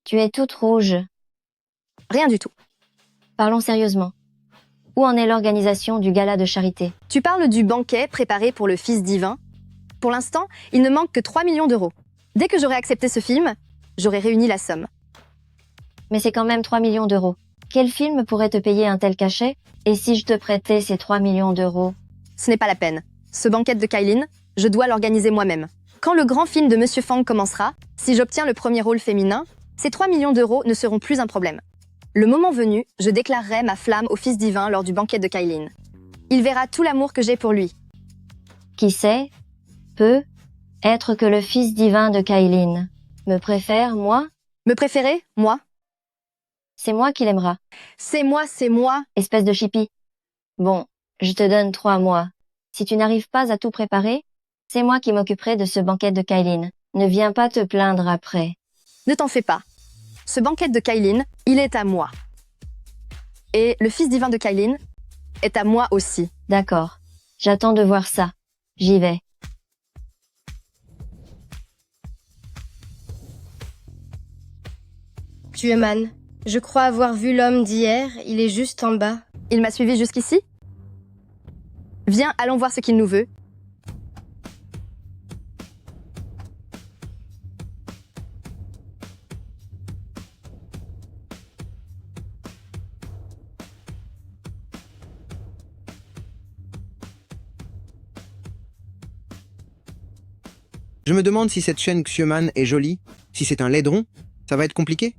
Speaker 4: Tu es toute rouge.
Speaker 2: Rien du tout.
Speaker 4: Parlons sérieusement. Où en est l'organisation du gala de charité?
Speaker 2: Tu parles du banquet préparé pour le Fils divin? Pour l'instant, il ne manque que 3 millions d'euros. Dès que j'aurai accepté ce film, j'aurai réuni la somme.
Speaker 4: Mais c'est quand même 3 millions d'euros. Quel film pourrait te payer un tel cachet? Et si je te prêtais ces 3 millions d'euros?
Speaker 2: Ce n'est pas la peine. Ce banquet de Kailin, je dois l'organiser moi-même. Quand le grand film de Monsieur Fang commencera, si j'obtiens le premier rôle féminin, ces 3 millions d'euros ne seront plus un problème. Le moment venu, je déclarerai ma flamme au Fils divin lors du banquet de Kailin. Il verra tout l'amour que j'ai pour lui.
Speaker 4: Qui sait? Peut être que le Fils divin de Kailin me préfère, moi?
Speaker 2: Me préférer, moi?
Speaker 4: C'est moi qui l'aimera.
Speaker 2: C'est moi.
Speaker 4: Espèce de chippie. Bon, je te donne 3 mois. Si tu n'arrives pas à tout préparer, c'est moi qui m'occuperai de ce banquet de Kailin. Ne viens pas te plaindre après.
Speaker 2: Ne t'en fais pas. Ce banquet de Kailin, il est à moi. Et le Fils divin de Kailin est à moi aussi.
Speaker 4: D'accord. J'attends de voir ça. J'y vais.
Speaker 5: Tu es Man. Je crois avoir vu l'homme d'hier, il est juste en bas.
Speaker 2: Il m'a suivi jusqu'ici? Viens, allons voir ce qu'il nous veut.
Speaker 1: Je me demande si cette chaîne Xioman est jolie. Si c'est un laidron, ça va être compliqué.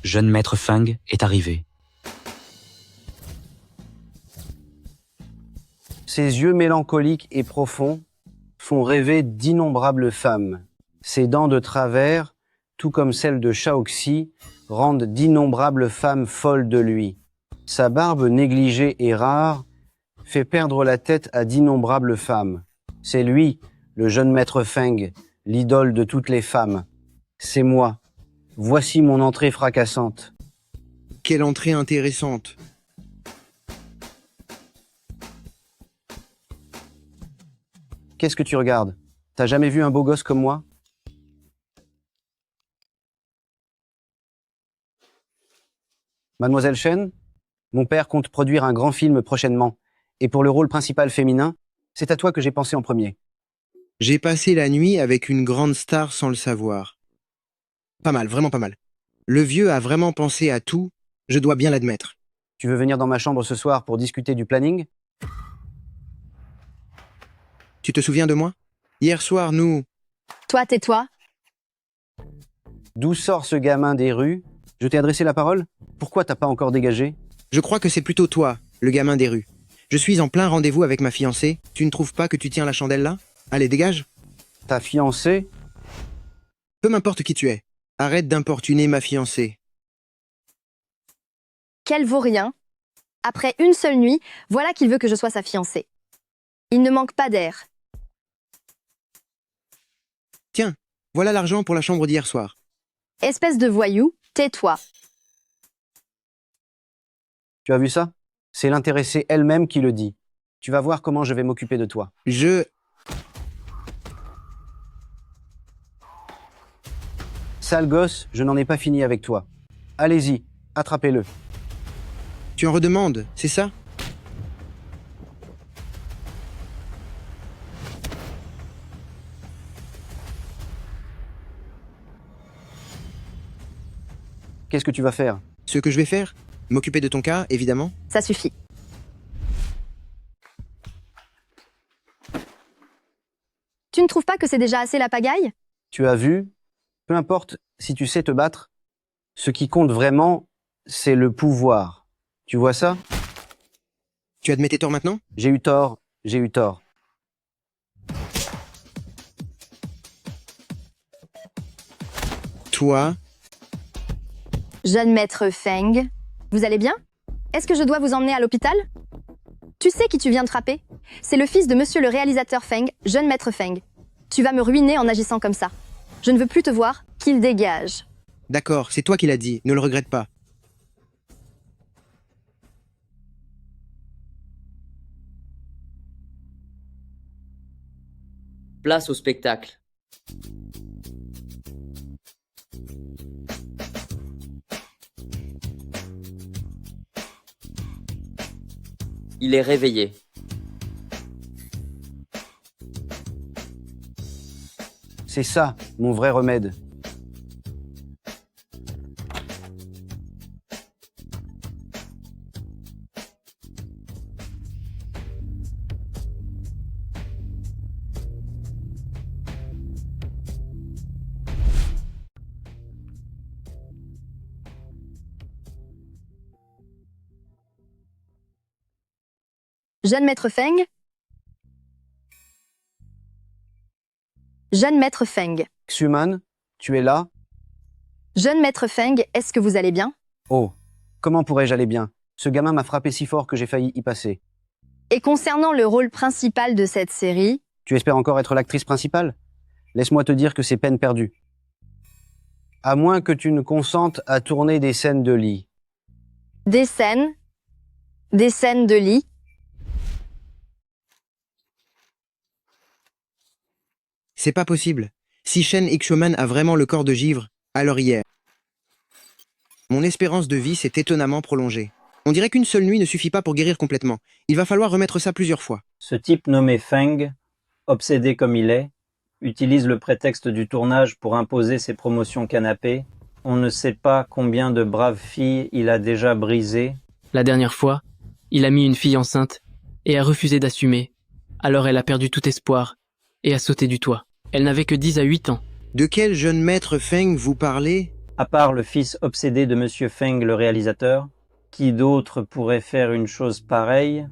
Speaker 15: Jeune maître Fang est arrivé.
Speaker 16: Ses yeux mélancoliques et profonds font rêver d'innombrables femmes. Ses dents de travers, tout comme celles de Shaoxi, rendent d'innombrables femmes folles de lui. Sa barbe négligée et rare fait perdre la tête à d'innombrables femmes. C'est lui, le jeune maître Feng, l'idole de toutes les femmes. C'est moi. Voici mon entrée fracassante.
Speaker 1: Quelle entrée intéressante.
Speaker 16: Qu'est-ce que tu regardes? T'as jamais vu un beau gosse comme moi? Mademoiselle Shen, mon père compte produire un grand film prochainement. Et pour le rôle principal féminin, c'est à toi que j'ai pensé en premier.
Speaker 1: J'ai passé la nuit avec une grande star sans le savoir. Pas mal, vraiment pas mal. Le vieux a vraiment pensé à tout, je dois bien l'admettre.
Speaker 16: Tu veux venir dans ma chambre ce soir pour discuter du planning?
Speaker 1: Tu te souviens de moi? Hier soir, nous...
Speaker 2: Toi, tais-toi.
Speaker 16: D'où sort ce gamin des rues? Je t'ai adressé la parole? Pourquoi t'as pas encore dégagé?
Speaker 1: Je crois que c'est plutôt toi, le gamin des rues. Je suis en plein rendez-vous avec ma fiancée. Tu ne trouves pas que tu tiens la chandelle là? Allez, dégage.
Speaker 16: Ta fiancée?
Speaker 1: Peu m'importe qui tu es. Arrête d'importuner ma fiancée.
Speaker 2: Qu'elle vaut rien. Après une seule nuit, voilà qu'il veut que je sois sa fiancée. Il ne manque pas d'air.
Speaker 1: Tiens, voilà l'argent pour la chambre d'hier soir.
Speaker 2: Espèce de voyou, tais-toi.
Speaker 16: Tu as vu ça? C'est l'intéressée elle-même qui le dit. Tu vas voir comment je vais m'occuper de toi. Sale gosse, je n'en ai pas fini avec toi. Allez-y, attrapez-le.
Speaker 1: Tu en redemandes, c'est ça?
Speaker 16: Qu'est-ce que tu vas faire?
Speaker 1: Ce que je vais faire? M'occuper de ton cas, évidemment.
Speaker 2: Ça suffit. Tu ne trouves pas que c'est déjà assez la pagaille?
Speaker 16: Tu as vu? Peu importe si tu sais te battre, ce qui compte vraiment, c'est le pouvoir. Tu vois ça?
Speaker 1: Tu admets tes torts maintenant?
Speaker 16: J'ai eu tort, j'ai eu tort.
Speaker 1: Toi,
Speaker 2: Jeune maître Feng, vous allez bien? Est-ce que je dois vous emmener à l'hôpital? Tu sais qui tu viens de frapper? C'est le fils de monsieur le réalisateur Feng, jeune maître Feng. Tu vas me ruiner en agissant comme ça. Je ne veux plus te voir, qu'il dégage.
Speaker 1: d'accord, c'est toi qui l'as dit, ne le regrette pas.
Speaker 11: Place au spectacle. Il est réveillé.
Speaker 16: C'est ça, mon vrai remède.
Speaker 2: Jeune maître Feng? Jeune maître Feng.
Speaker 16: Xuman, tu es là?
Speaker 2: Jeune maître Feng, est-ce que vous allez bien?
Speaker 16: Oh, comment pourrais-je aller bien? Ce gamin m'a frappé si fort que j'ai failli y passer.
Speaker 2: Et concernant le rôle principal de cette série,
Speaker 16: Tu espères encore être l'actrice principale? Laisse-moi te dire que c'est peine perdue. À moins que tu ne consentes à tourner des scènes de lit.
Speaker 2: des scènes de lit.
Speaker 1: C'est pas possible. Si Shen Ixuman a vraiment le corps de givre, alors hier. Mon espérance de vie s'est étonnamment prolongée. On dirait qu'une seule nuit ne suffit pas pour guérir complètement. Il va falloir remettre ça plusieurs fois.
Speaker 17: Ce type nommé Feng, obsédé comme il est, utilise le prétexte du tournage pour imposer ses promotions canapé. On ne sait pas combien de braves filles il a déjà brisées.
Speaker 18: La dernière fois, il a mis une fille enceinte et a refusé d'assumer. Alors elle a perdu tout espoir et a sauté du toit. Elle n'avait que 10 à 8 ans.
Speaker 1: De quel jeune maître Feng vous parlez?
Speaker 17: À part le fils obsédé de Monsieur Feng, le réalisateur, qui d'autre pourrait faire une chose pareille?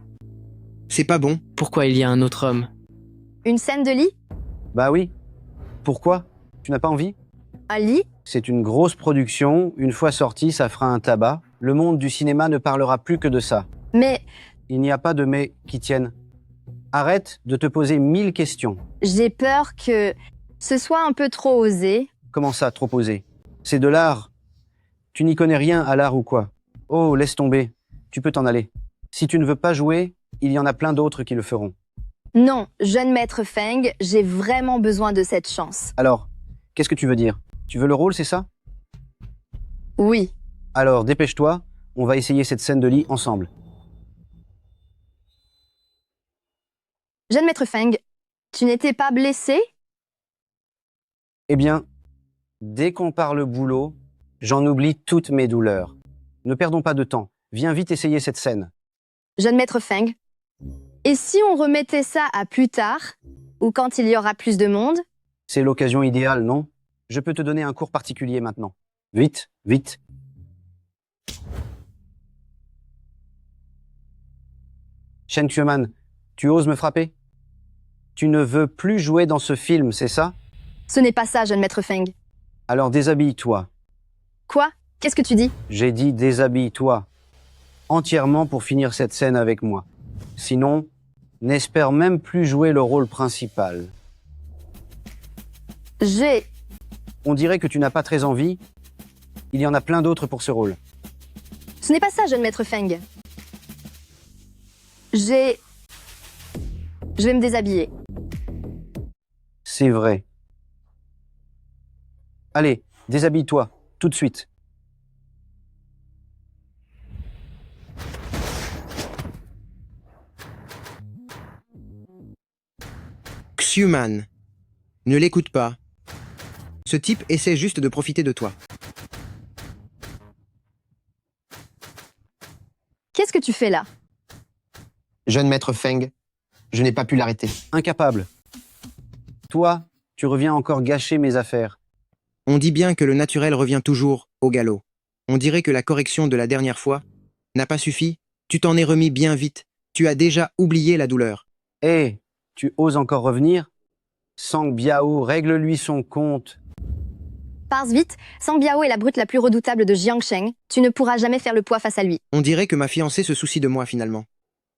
Speaker 1: C'est pas bon.
Speaker 18: Pourquoi il y a un autre homme?
Speaker 2: Une scène de lit?
Speaker 16: Bah oui. Pourquoi? Tu n'as pas envie?
Speaker 2: Un lit?
Speaker 16: C'est une grosse production. Une fois sorti, ça fera un tabac. Le monde du cinéma ne parlera plus que de ça.
Speaker 2: Mais
Speaker 16: Il n'y a pas de mais qui tiennent. Arrête de te poser 1000 questions.
Speaker 2: j'ai peur que ce soit un peu trop osé.
Speaker 16: Comment ça, trop posé? C'est de l'art. Tu n'y connais rien à l'art ou quoi? Oh, laisse tomber. Tu peux t'en aller. Si tu ne veux pas jouer, il y en a plein d'autres qui le feront.
Speaker 2: Non, jeune maître Feng, j'ai vraiment besoin de cette chance.
Speaker 16: Alors, qu'est-ce que tu veux dire? Tu veux le rôle, c'est ça?
Speaker 2: Oui.
Speaker 16: Alors, dépêche-toi, on va essayer cette scène de lit ensemble.
Speaker 2: Jeune maître Feng, tu n'étais pas blessé?
Speaker 16: Eh bien, dès qu'on parle boulot, j'en oublie toutes mes douleurs. Ne perdons pas de temps. Viens vite essayer cette scène.
Speaker 2: Jeune maître Feng, et si on remettait ça à plus tard, ou quand il y aura plus de monde?
Speaker 16: C'est l'occasion idéale, non? Je peux te donner un cours particulier maintenant. Vite, vite. Shen Xueman, tu oses me frapper? Tu ne veux plus jouer dans ce film, c'est ça?
Speaker 2: Ce n'est pas ça, jeune maître Feng.
Speaker 16: Alors déshabille-toi.
Speaker 2: Quoi? Qu'est-ce que tu dis?
Speaker 16: J'ai dit déshabille-toi. Entièrement pour finir cette scène avec moi. Sinon, n'espère même plus jouer le rôle principal.
Speaker 2: On
Speaker 16: dirait que tu n'as pas très envie. Il y en a plein d'autres pour ce rôle.
Speaker 2: Ce n'est pas ça, jeune maître Feng. Je vais me déshabiller.
Speaker 16: C'est vrai. Allez, déshabille-toi, tout de suite.
Speaker 1: Xuman. Ne l'écoute pas. Ce type essaie juste de profiter de toi.
Speaker 2: Qu'est-ce que tu fais là?
Speaker 1: Jeune maître Feng, je n'ai pas pu l'arrêter.
Speaker 16: Incapable. Toi, tu reviens encore gâcher mes affaires.
Speaker 1: On dit bien que le naturel revient toujours au galop. On dirait que la correction de la dernière fois N'a pas suffi? Tu t'en es remis bien vite. Tu as déjà oublié la douleur.
Speaker 16: Hé, tu oses encore revenir? Sang Biao, règle-lui son compte.
Speaker 2: Pars vite, Sang Biao est la brute la plus redoutable de Jiangsheng. Tu ne pourras jamais faire le poids face à lui.
Speaker 1: On dirait que ma fiancée se soucie de moi finalement.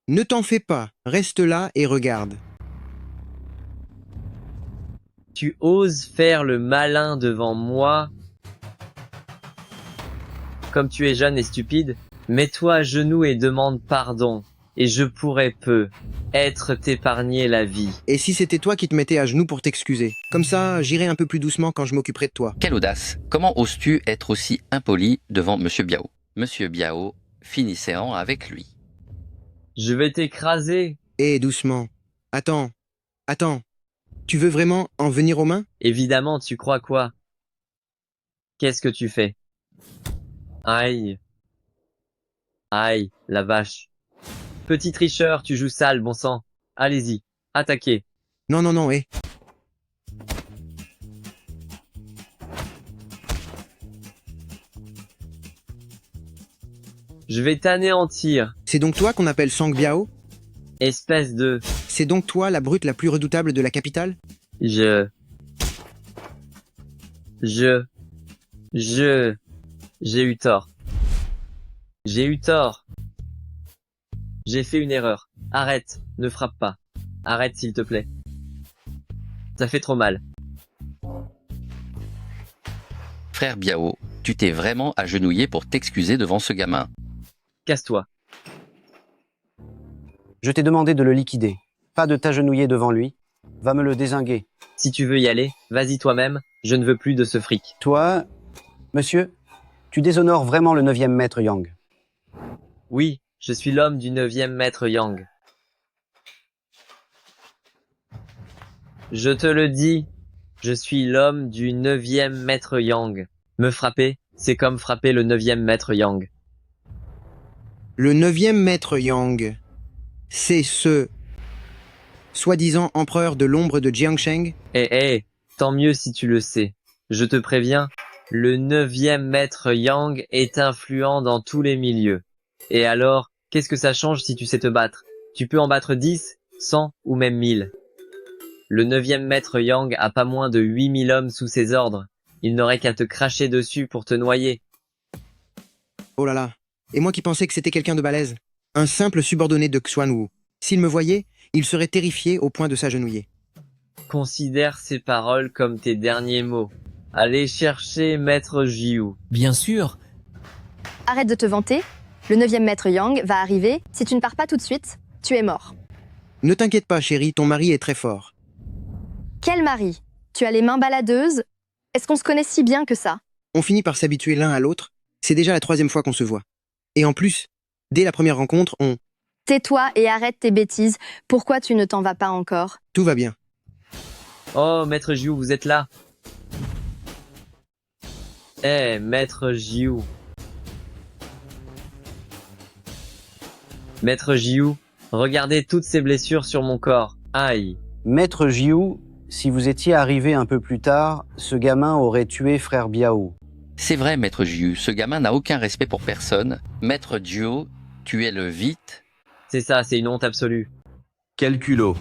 Speaker 1: Ne t'en fais pas, reste là et regarde.
Speaker 19: Tu oses faire le malin devant moi? Comme tu es jeune et stupide, mets-toi à genoux et demande pardon, et je pourrais être t'épargner la vie.
Speaker 1: Et si c'était toi qui te mettais à genoux pour t'excuser? Comme ça, j'irai un peu plus doucement quand je m'occuperai de toi.
Speaker 13: Quelle audace! Comment oses-tu être aussi impoli devant Monsieur Biao? Monsieur Biao finissant avec lui.
Speaker 19: Je vais t'écraser.
Speaker 1: Hé, doucement. Attends. Tu veux vraiment en venir aux mains?
Speaker 19: Évidemment, tu crois quoi? Qu'est-ce que tu fais? Aïe. Aïe, la vache. Petit tricheur, tu joues sale, bon sang. Allez-y, attaquez.
Speaker 1: Non, hé.
Speaker 19: Je vais t'anéantir.
Speaker 1: C'est donc toi qu'on appelle Sang Biao?
Speaker 19: Espèce de...
Speaker 1: C'est donc toi la brute la plus redoutable de la capitale?
Speaker 19: J'ai eu tort. J'ai eu tort. J'ai fait une erreur. Arrête, ne frappe pas. Arrête s'il te plaît. Ça fait trop mal.
Speaker 13: Frère Biao, tu t'es vraiment agenouillé pour t'excuser devant ce gamin.
Speaker 19: Casse-toi.
Speaker 16: Je t'ai demandé de le liquider. Pas de t'agenouiller devant lui. Va me le dézinguer.
Speaker 19: Si tu veux y aller, vas-y toi-même. Je ne veux plus de ce fric.
Speaker 16: Toi, monsieur, tu déshonores vraiment le 9e maître Yang.
Speaker 19: Oui, je suis l'homme du 9e maître Yang. Je te le dis, je suis l'homme du 9e maître Yang. Me frapper, c'est comme frapper le 9e maître Yang.
Speaker 1: Le 9e maître Yang, c'est ce soi-disant empereur de l'ombre de Jiangsheng?
Speaker 19: Tant mieux si tu le sais. Je te préviens, le 9e maître Yang est influent dans tous les milieux. Et alors, qu'est-ce que ça change si tu sais te battre? Tu peux en battre 10, 100 ou même 1000. Le 9e maître Yang a pas moins de 8000 hommes sous ses ordres. Il n'aurait qu'à te cracher dessus pour te noyer.
Speaker 1: Oh là là, et moi qui pensais que c'était quelqu'un de balèze. Un simple subordonné de Xuanwu. S'il me voyait, il serait terrifié au point de s'agenouiller.
Speaker 19: Considère ces paroles comme tes derniers mots. Allez chercher Maître Jiu.
Speaker 3: Bien sûr.
Speaker 2: Arrête de te vanter. Le 9e maître Yang va arriver. Si tu ne pars pas tout de suite, tu es mort.
Speaker 1: Ne t'inquiète pas, chérie, ton mari est très fort.
Speaker 2: Quel mari? Tu as les mains baladeuses? Est-ce qu'on se connaît si bien que ça?
Speaker 1: On finit par s'habituer l'un à l'autre. C'est déjà la 3e fois qu'on se voit. Et en plus, dès la première rencontre, on...
Speaker 2: Tais-toi et arrête tes bêtises. Pourquoi tu ne t'en vas pas encore?
Speaker 1: Tout va bien.
Speaker 19: Oh, Maître Jiu, vous êtes là? Maître Jiu. Maître Jiu, regardez toutes ces blessures sur mon corps. Aïe.
Speaker 16: Maître Jiu, si vous étiez arrivé un peu plus tard, ce gamin aurait tué frère Biao.
Speaker 13: C'est vrai, Maître Jiu, ce gamin n'a aucun respect pour personne. Maître Jiu, tuez-le vite.
Speaker 19: C'est ça, c'est une honte absolue.
Speaker 12: Quel culot.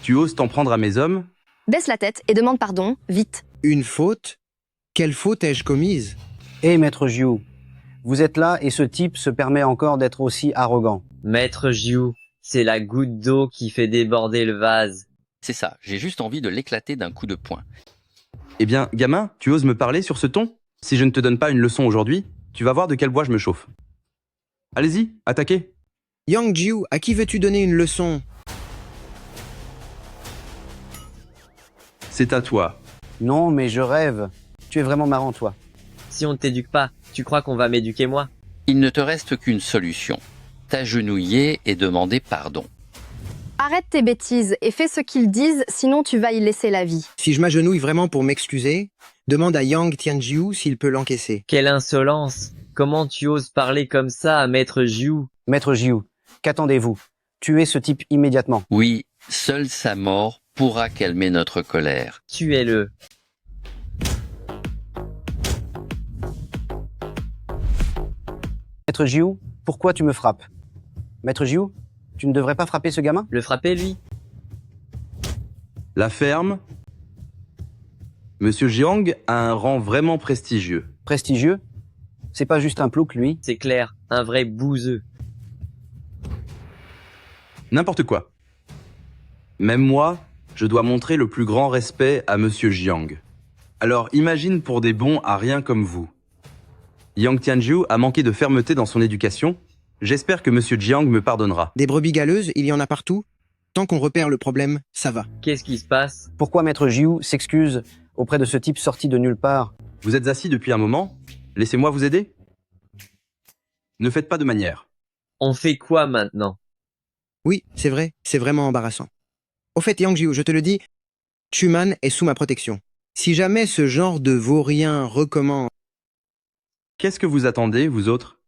Speaker 12: Tu oses t'en prendre à mes hommes?
Speaker 2: Baisse la tête et demande pardon, vite.
Speaker 1: Une faute? Quelle faute ai-je commise?
Speaker 16: Maître Jiu, vous êtes là et ce type se permet encore d'être aussi arrogant.
Speaker 19: Maître Jiu, c'est la goutte d'eau qui fait déborder le vase.
Speaker 13: C'est ça, j'ai juste envie de l'éclater d'un coup de poing.
Speaker 12: Eh bien, gamin, tu oses me parler sur ce ton? Si je ne te donne pas une leçon aujourd'hui, tu vas voir de quel bois je me chauffe. Allez-y, attaquez.
Speaker 1: Yang Jiu, à qui veux-tu donner une leçon?
Speaker 12: C'est à toi.
Speaker 16: Non, mais je rêve. Tu es vraiment marrant, toi.
Speaker 19: Si on ne t'éduque pas, tu crois qu'on va m'éduquer moi?
Speaker 13: Il ne te reste qu'une solution. T'agenouiller et demander pardon.
Speaker 2: Arrête tes bêtises et fais ce qu'ils disent, sinon tu vas y laisser la vie.
Speaker 1: Si je m'agenouille vraiment pour m'excuser, demande à Yang Tianjiu s'il peut l'encaisser.
Speaker 19: Quelle insolence! Comment tu oses parler comme ça à Maître Jiu?
Speaker 16: Maître Jiu, qu'attendez-vous? Tuez ce type immédiatement.
Speaker 13: Oui, seule sa mort pourra calmer notre colère.
Speaker 19: Tuez-le.
Speaker 16: Maître Jiu, Pourquoi tu me frappes? Maître Jiu, tu ne devrais pas frapper ce gamin?
Speaker 19: Le frapper, lui?
Speaker 12: La ferme. Monsieur Jiang a un rang vraiment prestigieux.
Speaker 16: Prestigieux? C'est pas juste un plouc, lui.
Speaker 19: C'est clair, un vrai bouseux.
Speaker 12: N'importe quoi. Même moi, je dois montrer le plus grand respect à Monsieur Jiang. Alors imagine pour des bons à rien comme vous. Yang Tianjiu a manqué de fermeté dans son éducation. J'espère que Monsieur Jiang me pardonnera.
Speaker 1: Des brebis galeuses, il y en a partout. Tant qu'on repère le problème, ça va.
Speaker 19: Qu'est-ce qui se passe?
Speaker 16: Pourquoi Maître Jiu s'excuse auprès de ce type sorti de nulle part?
Speaker 12: Vous êtes assis depuis un moment? Laissez-moi vous aider? Ne faites pas de manière.
Speaker 19: On fait quoi maintenant?
Speaker 1: Oui, c'est vrai, c'est vraiment embarrassant. Au fait, Yang Jiu, je te le dis, Chuman est sous ma protection. Si jamais ce genre de vaurien recommence...
Speaker 12: Qu'est-ce que vous attendez, vous autres?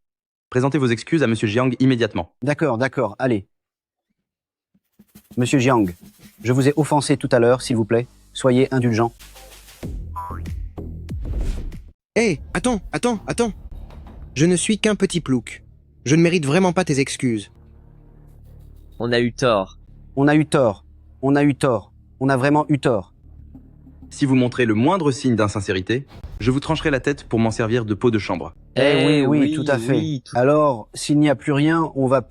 Speaker 12: Présentez vos excuses à Monsieur Jiang immédiatement.
Speaker 16: D'accord, allez. Monsieur Jiang, je vous ai offensé tout à l'heure, s'il vous plaît. Soyez indulgent.
Speaker 1: Hé, attends. Je ne suis qu'un petit plouc. Je ne mérite vraiment pas tes excuses.
Speaker 19: On a eu tort.
Speaker 16: On a vraiment eu tort.
Speaker 12: Si vous montrez le moindre signe d'insincérité, je vous trancherai la tête pour m'en servir de pot de chambre.
Speaker 16: Oui, tout à fait. Alors, s'il n'y a plus rien, on va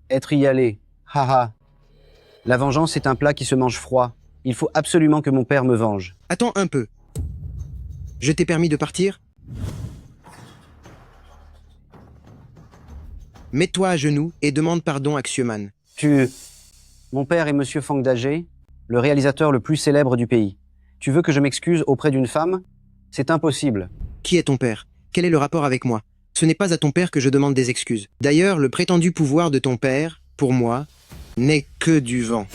Speaker 16: être y aller. Haha. La vengeance est un plat qui se mange froid. Il faut absolument que mon père me venge.
Speaker 1: Attends un peu. Je t'ai permis de partir? Mets-toi à genoux et demande pardon à Xueman.
Speaker 16: Mon père est Monsieur Fang Dagé, le réalisateur le plus célèbre du pays. Tu veux que je m'excuse auprès d'une femme? C'est impossible.
Speaker 1: Qui est ton père? Quel est le rapport avec moi? Ce n'est pas à ton père que je demande des excuses. D'ailleurs, le prétendu pouvoir de ton père, pour moi, n'est que du vent.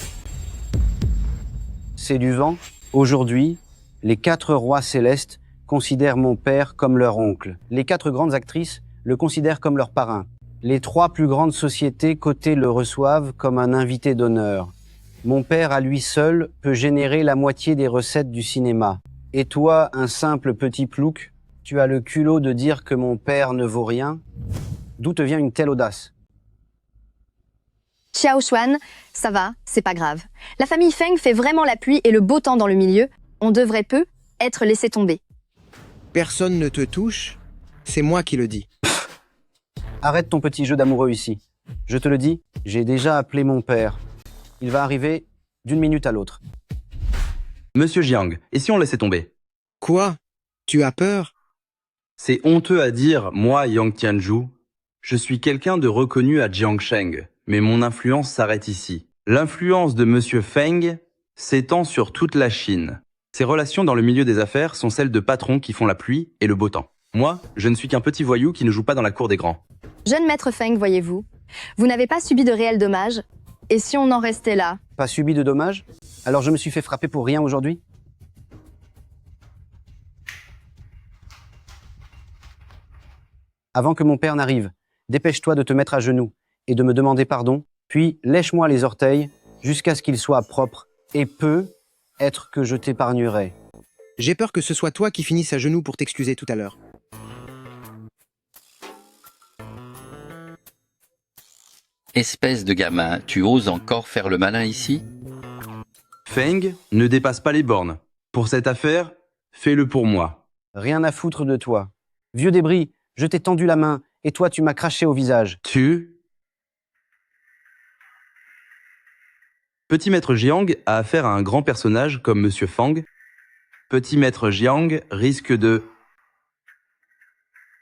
Speaker 16: C'est du vent? Aujourd'hui, les 4 rois célestes considèrent mon père comme leur oncle. Les 4 grandes actrices le considèrent comme leur parrain. Les 3 plus grandes sociétés cotées le reçoivent comme un invité d'honneur. Mon père à lui seul peut générer la moitié des recettes du cinéma. Et toi, un simple petit plouc, tu as le culot de dire que mon père ne vaut rien? D'où te vient une telle audace?
Speaker 2: Xiao Xuan, ça va, c'est pas grave. La famille Feng fait vraiment la pluie et le beau temps dans le milieu. On devrait peu être laissé tomber.
Speaker 1: Personne ne te touche, c'est moi qui le dis.
Speaker 16: Arrête ton petit jeu d'amoureux ici. Je te le dis, j'ai déjà appelé mon père. Il va arriver d'une minute à l'autre.
Speaker 12: Monsieur Jiang, et si on laissait tomber?
Speaker 1: Quoi? Tu as peur?
Speaker 12: C'est honteux à dire, moi, Yang Tianjiu. Je suis quelqu'un de reconnu à Jiangsheng, mais mon influence s'arrête ici. L'influence de Monsieur Feng s'étend sur toute la Chine. Ses relations dans le milieu des affaires sont celles de patrons qui font la pluie et le beau temps. Moi, je ne suis qu'un petit voyou qui ne joue pas dans la cour des grands.
Speaker 2: Jeune maître Feng, voyez-vous, vous n'avez pas subi de réels dommages. Et si on en restait là?
Speaker 16: Pas subi de dommages? Alors je me suis fait frapper pour rien aujourd'hui? Avant que mon père n'arrive, dépêche-toi de te mettre à genoux et de me demander pardon, puis lèche-moi les orteils jusqu'à ce qu'ils soient propres, et peut-être que je t'épargnerai.
Speaker 1: J'ai peur que ce soit toi qui finisses à genoux pour t'excuser tout à l'heure.
Speaker 13: Espèce de gamin, tu oses encore faire le malin ici?
Speaker 12: Feng ne dépasse pas les bornes. Pour cette affaire, fais-le pour moi.
Speaker 16: Rien à foutre de toi. Vieux débris, je t'ai tendu la main, et toi tu m'as craché au visage.
Speaker 12: Petit maître Jiang a affaire à un grand personnage comme Monsieur Fang. Petit maître Jiang risque de...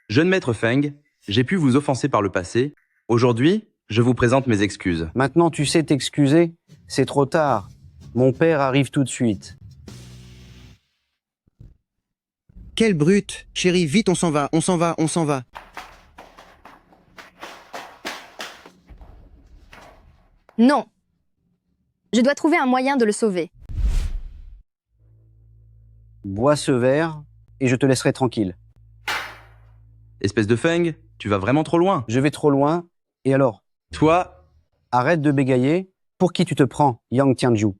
Speaker 12: Jeune maître Feng, j'ai pu vous offenser par le passé. Aujourd'hui, je vous présente mes excuses.
Speaker 16: Maintenant tu sais t'excuser? C'est trop tard. Mon père arrive tout de suite.
Speaker 1: Quelle brute! Chérie, vite, on s'en va.
Speaker 2: Non. Je dois trouver un moyen de le sauver.
Speaker 16: Bois ce verre, et je te laisserai tranquille.
Speaker 12: Espèce de Feng, tu vas vraiment trop loin.
Speaker 16: Je vais trop loin, et alors?
Speaker 12: Toi?
Speaker 16: Arrête de bégayer. Pour qui tu te prends, Yang Tianjiu?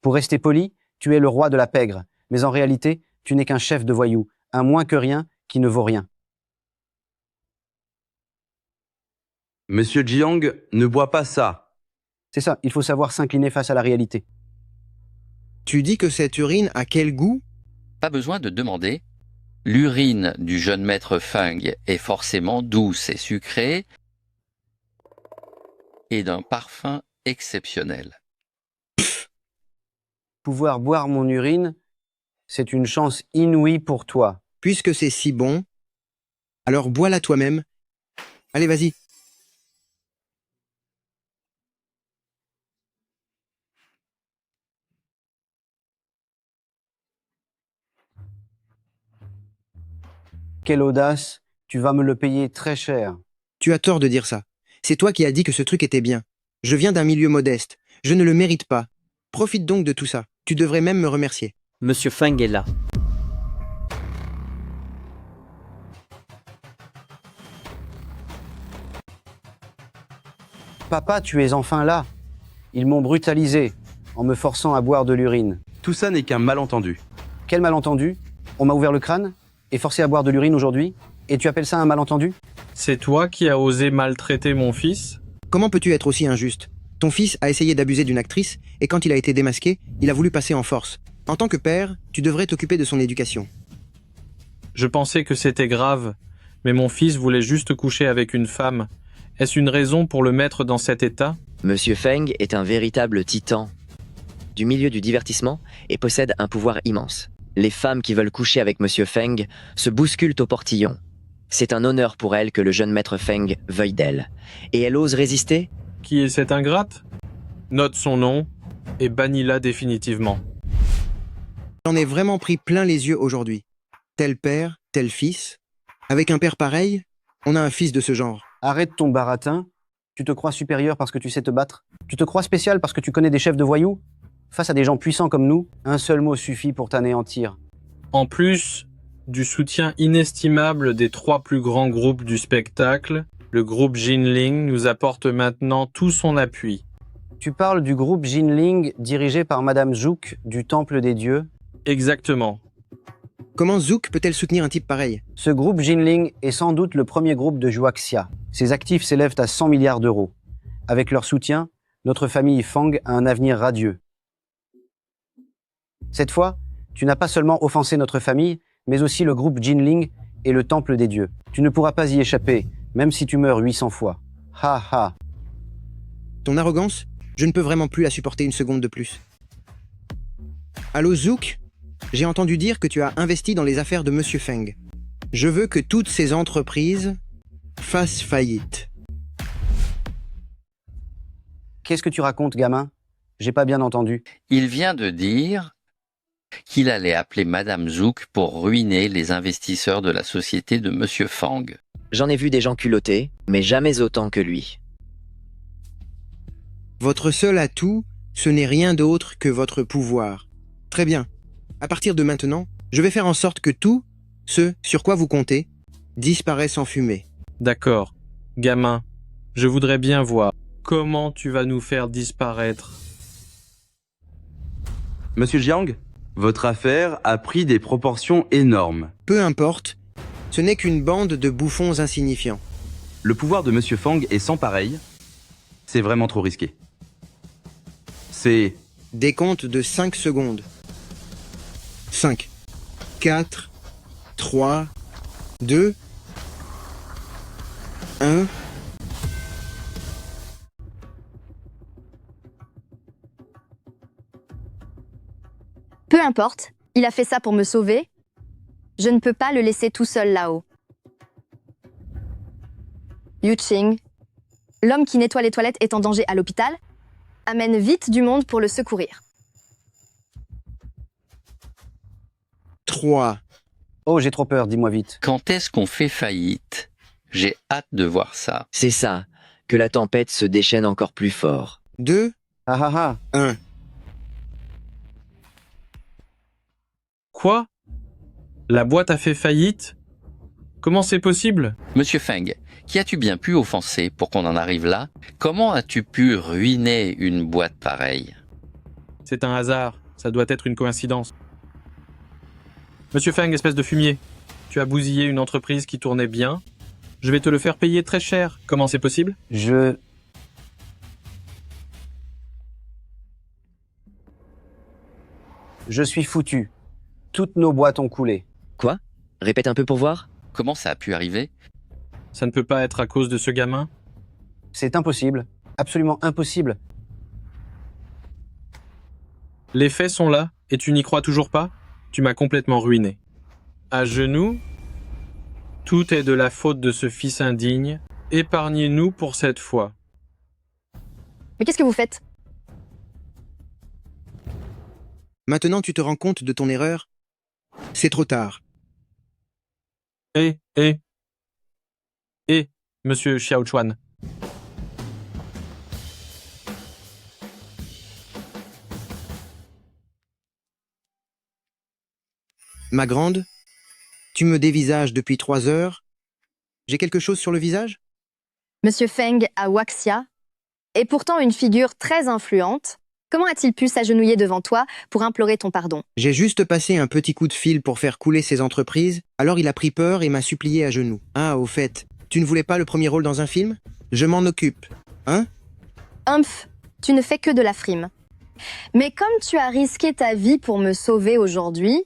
Speaker 16: Pour rester poli, tu es le roi de la pègre, mais en réalité, tu n'es qu'un chef de voyous, un moins que rien qui ne vaut rien.
Speaker 12: Monsieur Jiang ne boit pas ça.
Speaker 16: C'est ça, il faut savoir s'incliner face à la réalité.
Speaker 1: Tu dis que cette urine a quel goût?
Speaker 13: Pas besoin de demander. L'urine du jeune maître Feng est forcément douce et sucrée et d'un parfum exceptionnel.
Speaker 16: Pouvoir boire mon urine, c'est une chance inouïe pour toi.
Speaker 1: Puisque c'est si bon, alors bois-la toi-même. Allez, vas-y.
Speaker 16: Quelle audace, tu vas me le payer très cher.
Speaker 1: Tu as tort de dire ça. C'est toi qui as dit que ce truc était bien. Je viens d'un milieu modeste. Je ne le mérite pas. Profite donc de tout ça. Tu devrais même me remercier.
Speaker 14: Monsieur Feng est là.
Speaker 16: Papa, tu es enfin là. Ils m'ont brutalisé en me forçant à boire de l'urine.
Speaker 12: Tout ça n'est qu'un malentendu.
Speaker 16: Quel malentendu? On m'a ouvert le crâne et forcé à boire de l'urine aujourd'hui? Et tu appelles ça un malentendu?
Speaker 10: C'est toi qui as osé maltraiter mon fils?
Speaker 1: Comment peux-tu être aussi injuste? Ton fils a essayé d'abuser d'une actrice, et quand il a été démasqué, il a voulu passer en force. En tant que père, tu devrais t'occuper de son éducation.
Speaker 10: Je pensais que c'était grave, mais mon fils voulait juste coucher avec une femme. Est-ce une raison pour le mettre dans cet état?
Speaker 20: Monsieur Feng est un véritable titan du milieu du divertissement et possède un pouvoir immense. Les femmes qui veulent coucher avec Monsieur Feng se bousculent au portillon. C'est un honneur pour elles que le jeune maître Feng veuille d'elle. Et elle ose résister?
Speaker 10: Qui est cette ingrate? Note son nom et bannis-la définitivement.
Speaker 1: J'en ai vraiment pris plein les yeux aujourd'hui. Tel père, tel fils. Avec un père pareil, on a un fils de ce genre.
Speaker 16: Arrête ton baratin. Tu te crois supérieur parce que tu sais te battre? Tu te crois spécial parce que tu connais des chefs de voyous? Face à des gens puissants comme nous, un seul mot suffit pour t'anéantir.
Speaker 10: En plus du soutien inestimable des 3 plus grands groupes du spectacle, le groupe Jinling nous apporte maintenant tout son appui.
Speaker 16: Tu parles du groupe Jinling dirigé par Madame Zouk du Temple des Dieux?
Speaker 10: Exactement.
Speaker 1: Comment Zouk peut-elle soutenir un type pareil?
Speaker 16: Ce groupe Jinling est sans doute le premier groupe de Juaxia. Ses actifs s'élèvent à 100 milliards d'euros. Avec leur soutien, notre famille Feng a un avenir radieux. Cette fois, tu n'as pas seulement offensé notre famille, mais aussi le groupe Jinling et le Temple des Dieux. Tu ne pourras pas y échapper, même si tu meurs 800 fois. Ha ha.
Speaker 1: Ton arrogance, je ne peux vraiment plus la supporter une seconde de plus. Allô Zouk? J'ai entendu dire que tu as investi dans les affaires de Monsieur Feng. Je veux que toutes ces entreprises fassent faillite.
Speaker 16: Qu'est-ce que tu racontes, gamin? J'ai pas bien entendu.
Speaker 13: Il vient de dire qu'il allait appeler Madame Zouk pour ruiner les investisseurs de la société de Monsieur Feng.
Speaker 20: J'en ai vu des gens culottés, mais jamais autant que lui.
Speaker 1: Votre seul atout, ce n'est rien d'autre que votre pouvoir. Très bien. À partir de maintenant, je vais faire en sorte que tout, ce sur quoi vous comptez, disparaisse en fumée.
Speaker 10: D'accord. Gamin, je voudrais bien voir comment tu vas nous faire disparaître.
Speaker 12: Monsieur Jiang, votre affaire a pris des proportions énormes.
Speaker 1: Peu importe, ce n'est qu'une bande de bouffons insignifiants.
Speaker 12: Le pouvoir de Monsieur Feng est sans pareil. C'est vraiment trop risqué. C'est...
Speaker 1: Décompte de 5 secondes. 5, 4, 3, 2, 1...
Speaker 2: Peu importe, il a fait ça pour me sauver. Je ne peux pas le laisser tout seul là-haut. Yuqing, l'homme qui nettoie les toilettes est en danger à l'hôpital. Amène vite du monde pour le secourir.
Speaker 1: 3.
Speaker 16: Oh, j'ai trop peur, dis-moi vite.
Speaker 13: Quand est-ce qu'on fait faillite? J'ai hâte de voir ça.
Speaker 20: C'est ça, que la tempête se déchaîne encore plus fort.
Speaker 1: 2,
Speaker 16: 1.
Speaker 10: Quoi? La boîte a fait faillite? Comment c'est possible?
Speaker 13: Monsieur Feng, qui as-tu bien pu offenser pour qu'on en arrive là? Comment as-tu pu ruiner une boîte pareille?
Speaker 10: C'est un hasard, ça doit être une coïncidence. Monsieur Feng, espèce de fumier, tu as bousillé une entreprise qui tournait bien. Je vais te le faire payer très cher. Comment c'est possible?
Speaker 16: Je suis foutu. Toutes nos boîtes ont coulé.
Speaker 20: Quoi? Répète un peu pour voir.
Speaker 13: Comment ça a pu arriver?
Speaker 10: Ça ne peut pas être à cause de ce gamin?
Speaker 16: C'est impossible. Absolument impossible.
Speaker 10: Les faits sont là, et tu n'y crois toujours pas? Tu m'as complètement ruiné. À genoux? Tout est de la faute de ce fils indigne. Épargnez-nous pour cette fois.
Speaker 2: Mais qu'est-ce que vous faites?
Speaker 1: Maintenant tu te rends compte de ton erreur? C'est trop tard.
Speaker 10: Monsieur Xiao Chuan.
Speaker 1: Ma grande, tu me dévisages depuis 3 heures. J'ai quelque chose sur le visage?
Speaker 2: Monsieur Feng a Waxia est pourtant une figure très influente. Comment a-t-il pu s'agenouiller devant toi pour implorer ton pardon?
Speaker 1: J'ai juste passé un petit coup de fil pour faire couler ses entreprises, alors il a pris peur et m'a supplié à genoux. Ah, au fait, tu ne voulais pas le premier rôle dans un film? Je m'en occupe, hein?
Speaker 2: Humph, tu ne fais que de la frime. Mais comme tu as risqué ta vie pour me sauver aujourd'hui,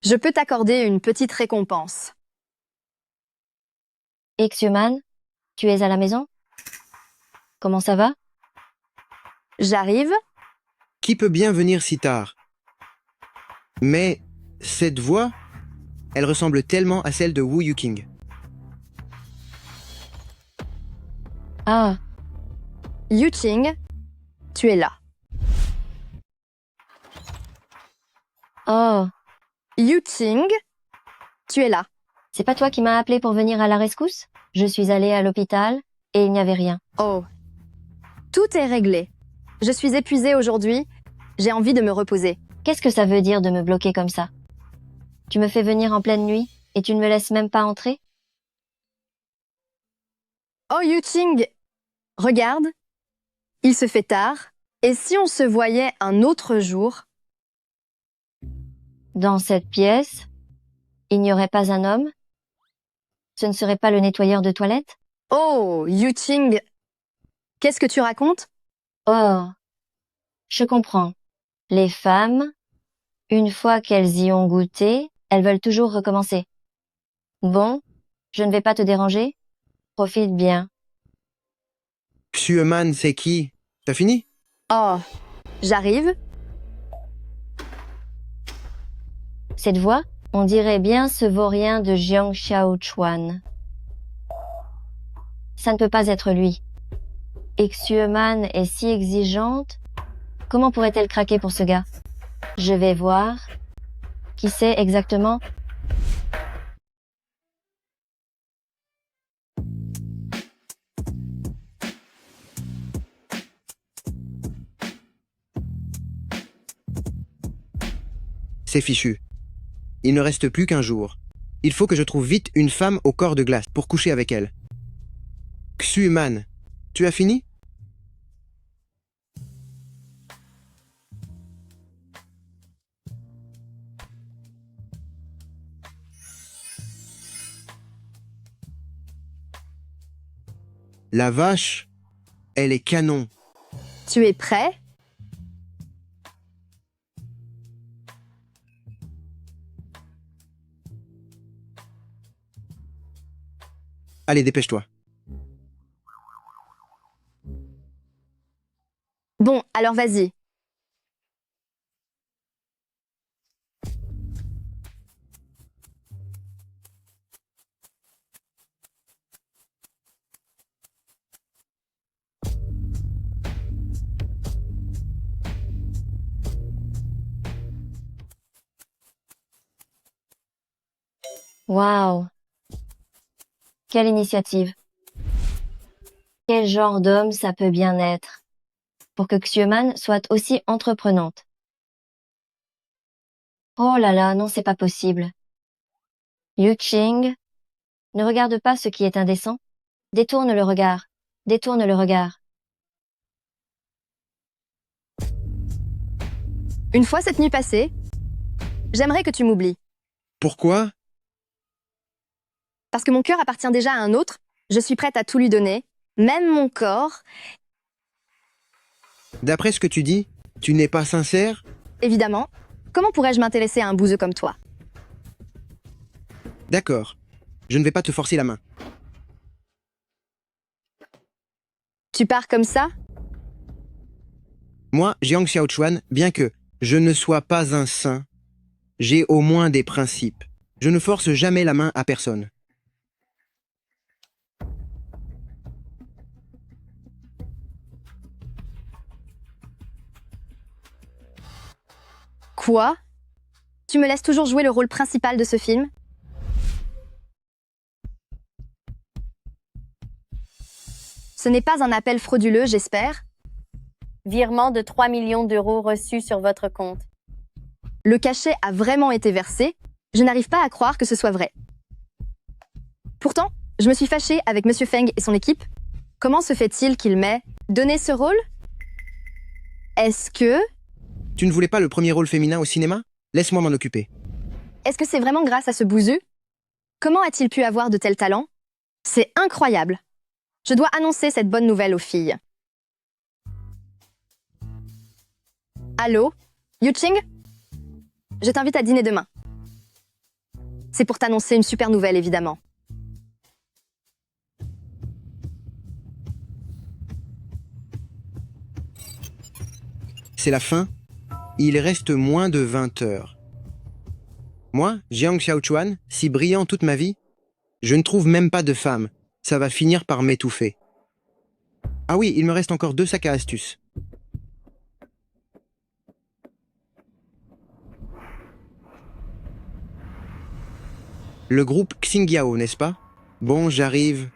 Speaker 2: je peux t'accorder une petite récompense.
Speaker 4: Xueman, tu es à la maison? Comment ça va?
Speaker 2: J'arrive.
Speaker 1: Qui peut bien venir si tard? Mais cette voix, elle ressemble tellement à celle de Wu Yuqing.
Speaker 4: Ah.
Speaker 2: Yuqing, tu es là.
Speaker 4: Oh.
Speaker 2: Yuqing, tu es là.
Speaker 4: C'est pas toi qui m'as appelé pour venir à la rescousse? Je suis allée à l'hôpital et il n'y avait rien.
Speaker 2: Oh. Tout est réglé. Je suis épuisée aujourd'hui. J'ai envie de me reposer.
Speaker 4: Qu'est-ce que ça veut dire de me bloquer comme ça? Tu me fais venir en pleine nuit et tu ne me laisses même pas entrer?
Speaker 2: Oh Yuqing, regarde. Il se fait tard. Et si on se voyait un autre jour?
Speaker 4: Dans cette pièce, il n'y aurait pas un homme? Ce ne serait pas le nettoyeur de toilette?
Speaker 2: Oh, Yuqing, qu'est-ce que tu racontes?
Speaker 4: Oh, je comprends. Les femmes, une fois qu'elles y ont goûté, elles veulent toujours recommencer. Bon, je ne vais pas te déranger. Profite bien.
Speaker 1: Xueman, c'est qui? T'as fini?
Speaker 2: Oh, j'arrive.
Speaker 4: Cette voix, on dirait bien ce vaurien de Jiang Xiaochuan. Ça ne peut pas être lui. Xueman est si exigeante. Comment pourrait-elle craquer pour ce gars? Je vais voir. Qui c'est exactement?
Speaker 1: C'est fichu. Il ne reste plus qu'un jour. Il faut que je trouve vite une femme au corps de glace pour coucher avec elle. Xueman, tu as fini? La vache, elle est canon.
Speaker 2: Tu es prêt?
Speaker 1: Allez, dépêche-toi.
Speaker 2: Bon, alors vas-y.
Speaker 4: Waouh! Quelle initiative! Quel genre d'homme ça peut bien être? Pour que Xueman soit aussi entreprenante. Oh là là, non, c'est pas possible. Yuqing, ne regarde pas ce qui est indécent. Détourne le regard. Détourne le regard.
Speaker 2: Une fois cette nuit passée, J'aimerais que tu m'oublies.
Speaker 1: Pourquoi?
Speaker 2: Parce que mon cœur appartient déjà à un autre, je suis prête à tout lui donner, même mon corps.
Speaker 1: D'après ce que tu dis, tu n'es pas sincère?
Speaker 2: Évidemment, comment pourrais-je m'intéresser à un bouseux comme toi?
Speaker 1: D'accord. Je ne vais pas te forcer la main.
Speaker 2: Tu pars comme ça?
Speaker 1: Moi, Jiang Xiaochuan, bien que je ne sois pas un saint, j'ai au moins des principes. Je ne force jamais la main à personne.
Speaker 2: Quoi? Tu me laisses toujours jouer le rôle principal de ce film? Ce n'est pas un appel frauduleux, j'espère.
Speaker 21: Virement de 3 millions d'euros reçus sur votre compte.
Speaker 2: Le cachet a vraiment été versé. Je n'arrive pas à croire que ce soit vrai. Pourtant, je me suis fâchée avec Monsieur Feng et son équipe. Comment se fait-il qu'il m'ait donné ce rôle? Est-ce que...
Speaker 1: Tu ne voulais pas le premier rôle féminin au cinéma? Laisse-moi m'en occuper.
Speaker 2: Est-ce que c'est vraiment grâce à ce bouseux? Comment a-t-il pu avoir de tels talents? C'est incroyable. Je dois annoncer cette bonne nouvelle aux filles. Allô? Yuching? Je t'invite à dîner demain. C'est pour t'annoncer une super nouvelle, évidemment.
Speaker 1: C'est la fin. Il reste moins de 20 heures. Moi, Jiang Xiaochuan, si brillant toute ma vie, je ne trouve même pas de femme. Ça va finir par m'étouffer. Ah oui, il me reste encore 2 sacs à astuces. Le groupe Xingyao, n'est-ce pas? Bon, j'arrive.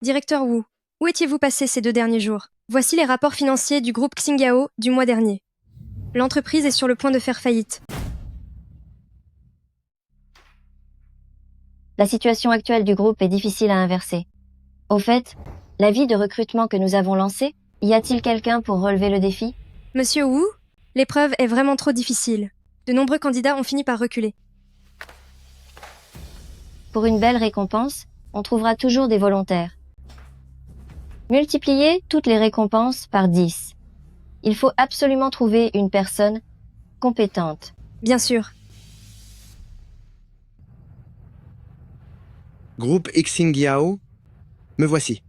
Speaker 22: Directeur Wu, où étiez-vous passé ces 2 derniers jours? Voici les rapports financiers du groupe Xingyao du mois dernier. L'entreprise est sur le point de faire faillite.
Speaker 4: La situation actuelle du groupe est difficile à inverser. Au fait, l'avis de recrutement que nous avons lancé, y a-t-il quelqu'un pour relever le défi?
Speaker 22: Monsieur Wu, l'épreuve est vraiment trop difficile. De nombreux candidats ont fini par reculer.
Speaker 4: Pour une belle récompense, on trouvera toujours des volontaires. Multipliez toutes les récompenses par 10. Il faut absolument trouver une personne compétente.
Speaker 22: Bien sûr.
Speaker 1: Groupe Xingyao, me voici.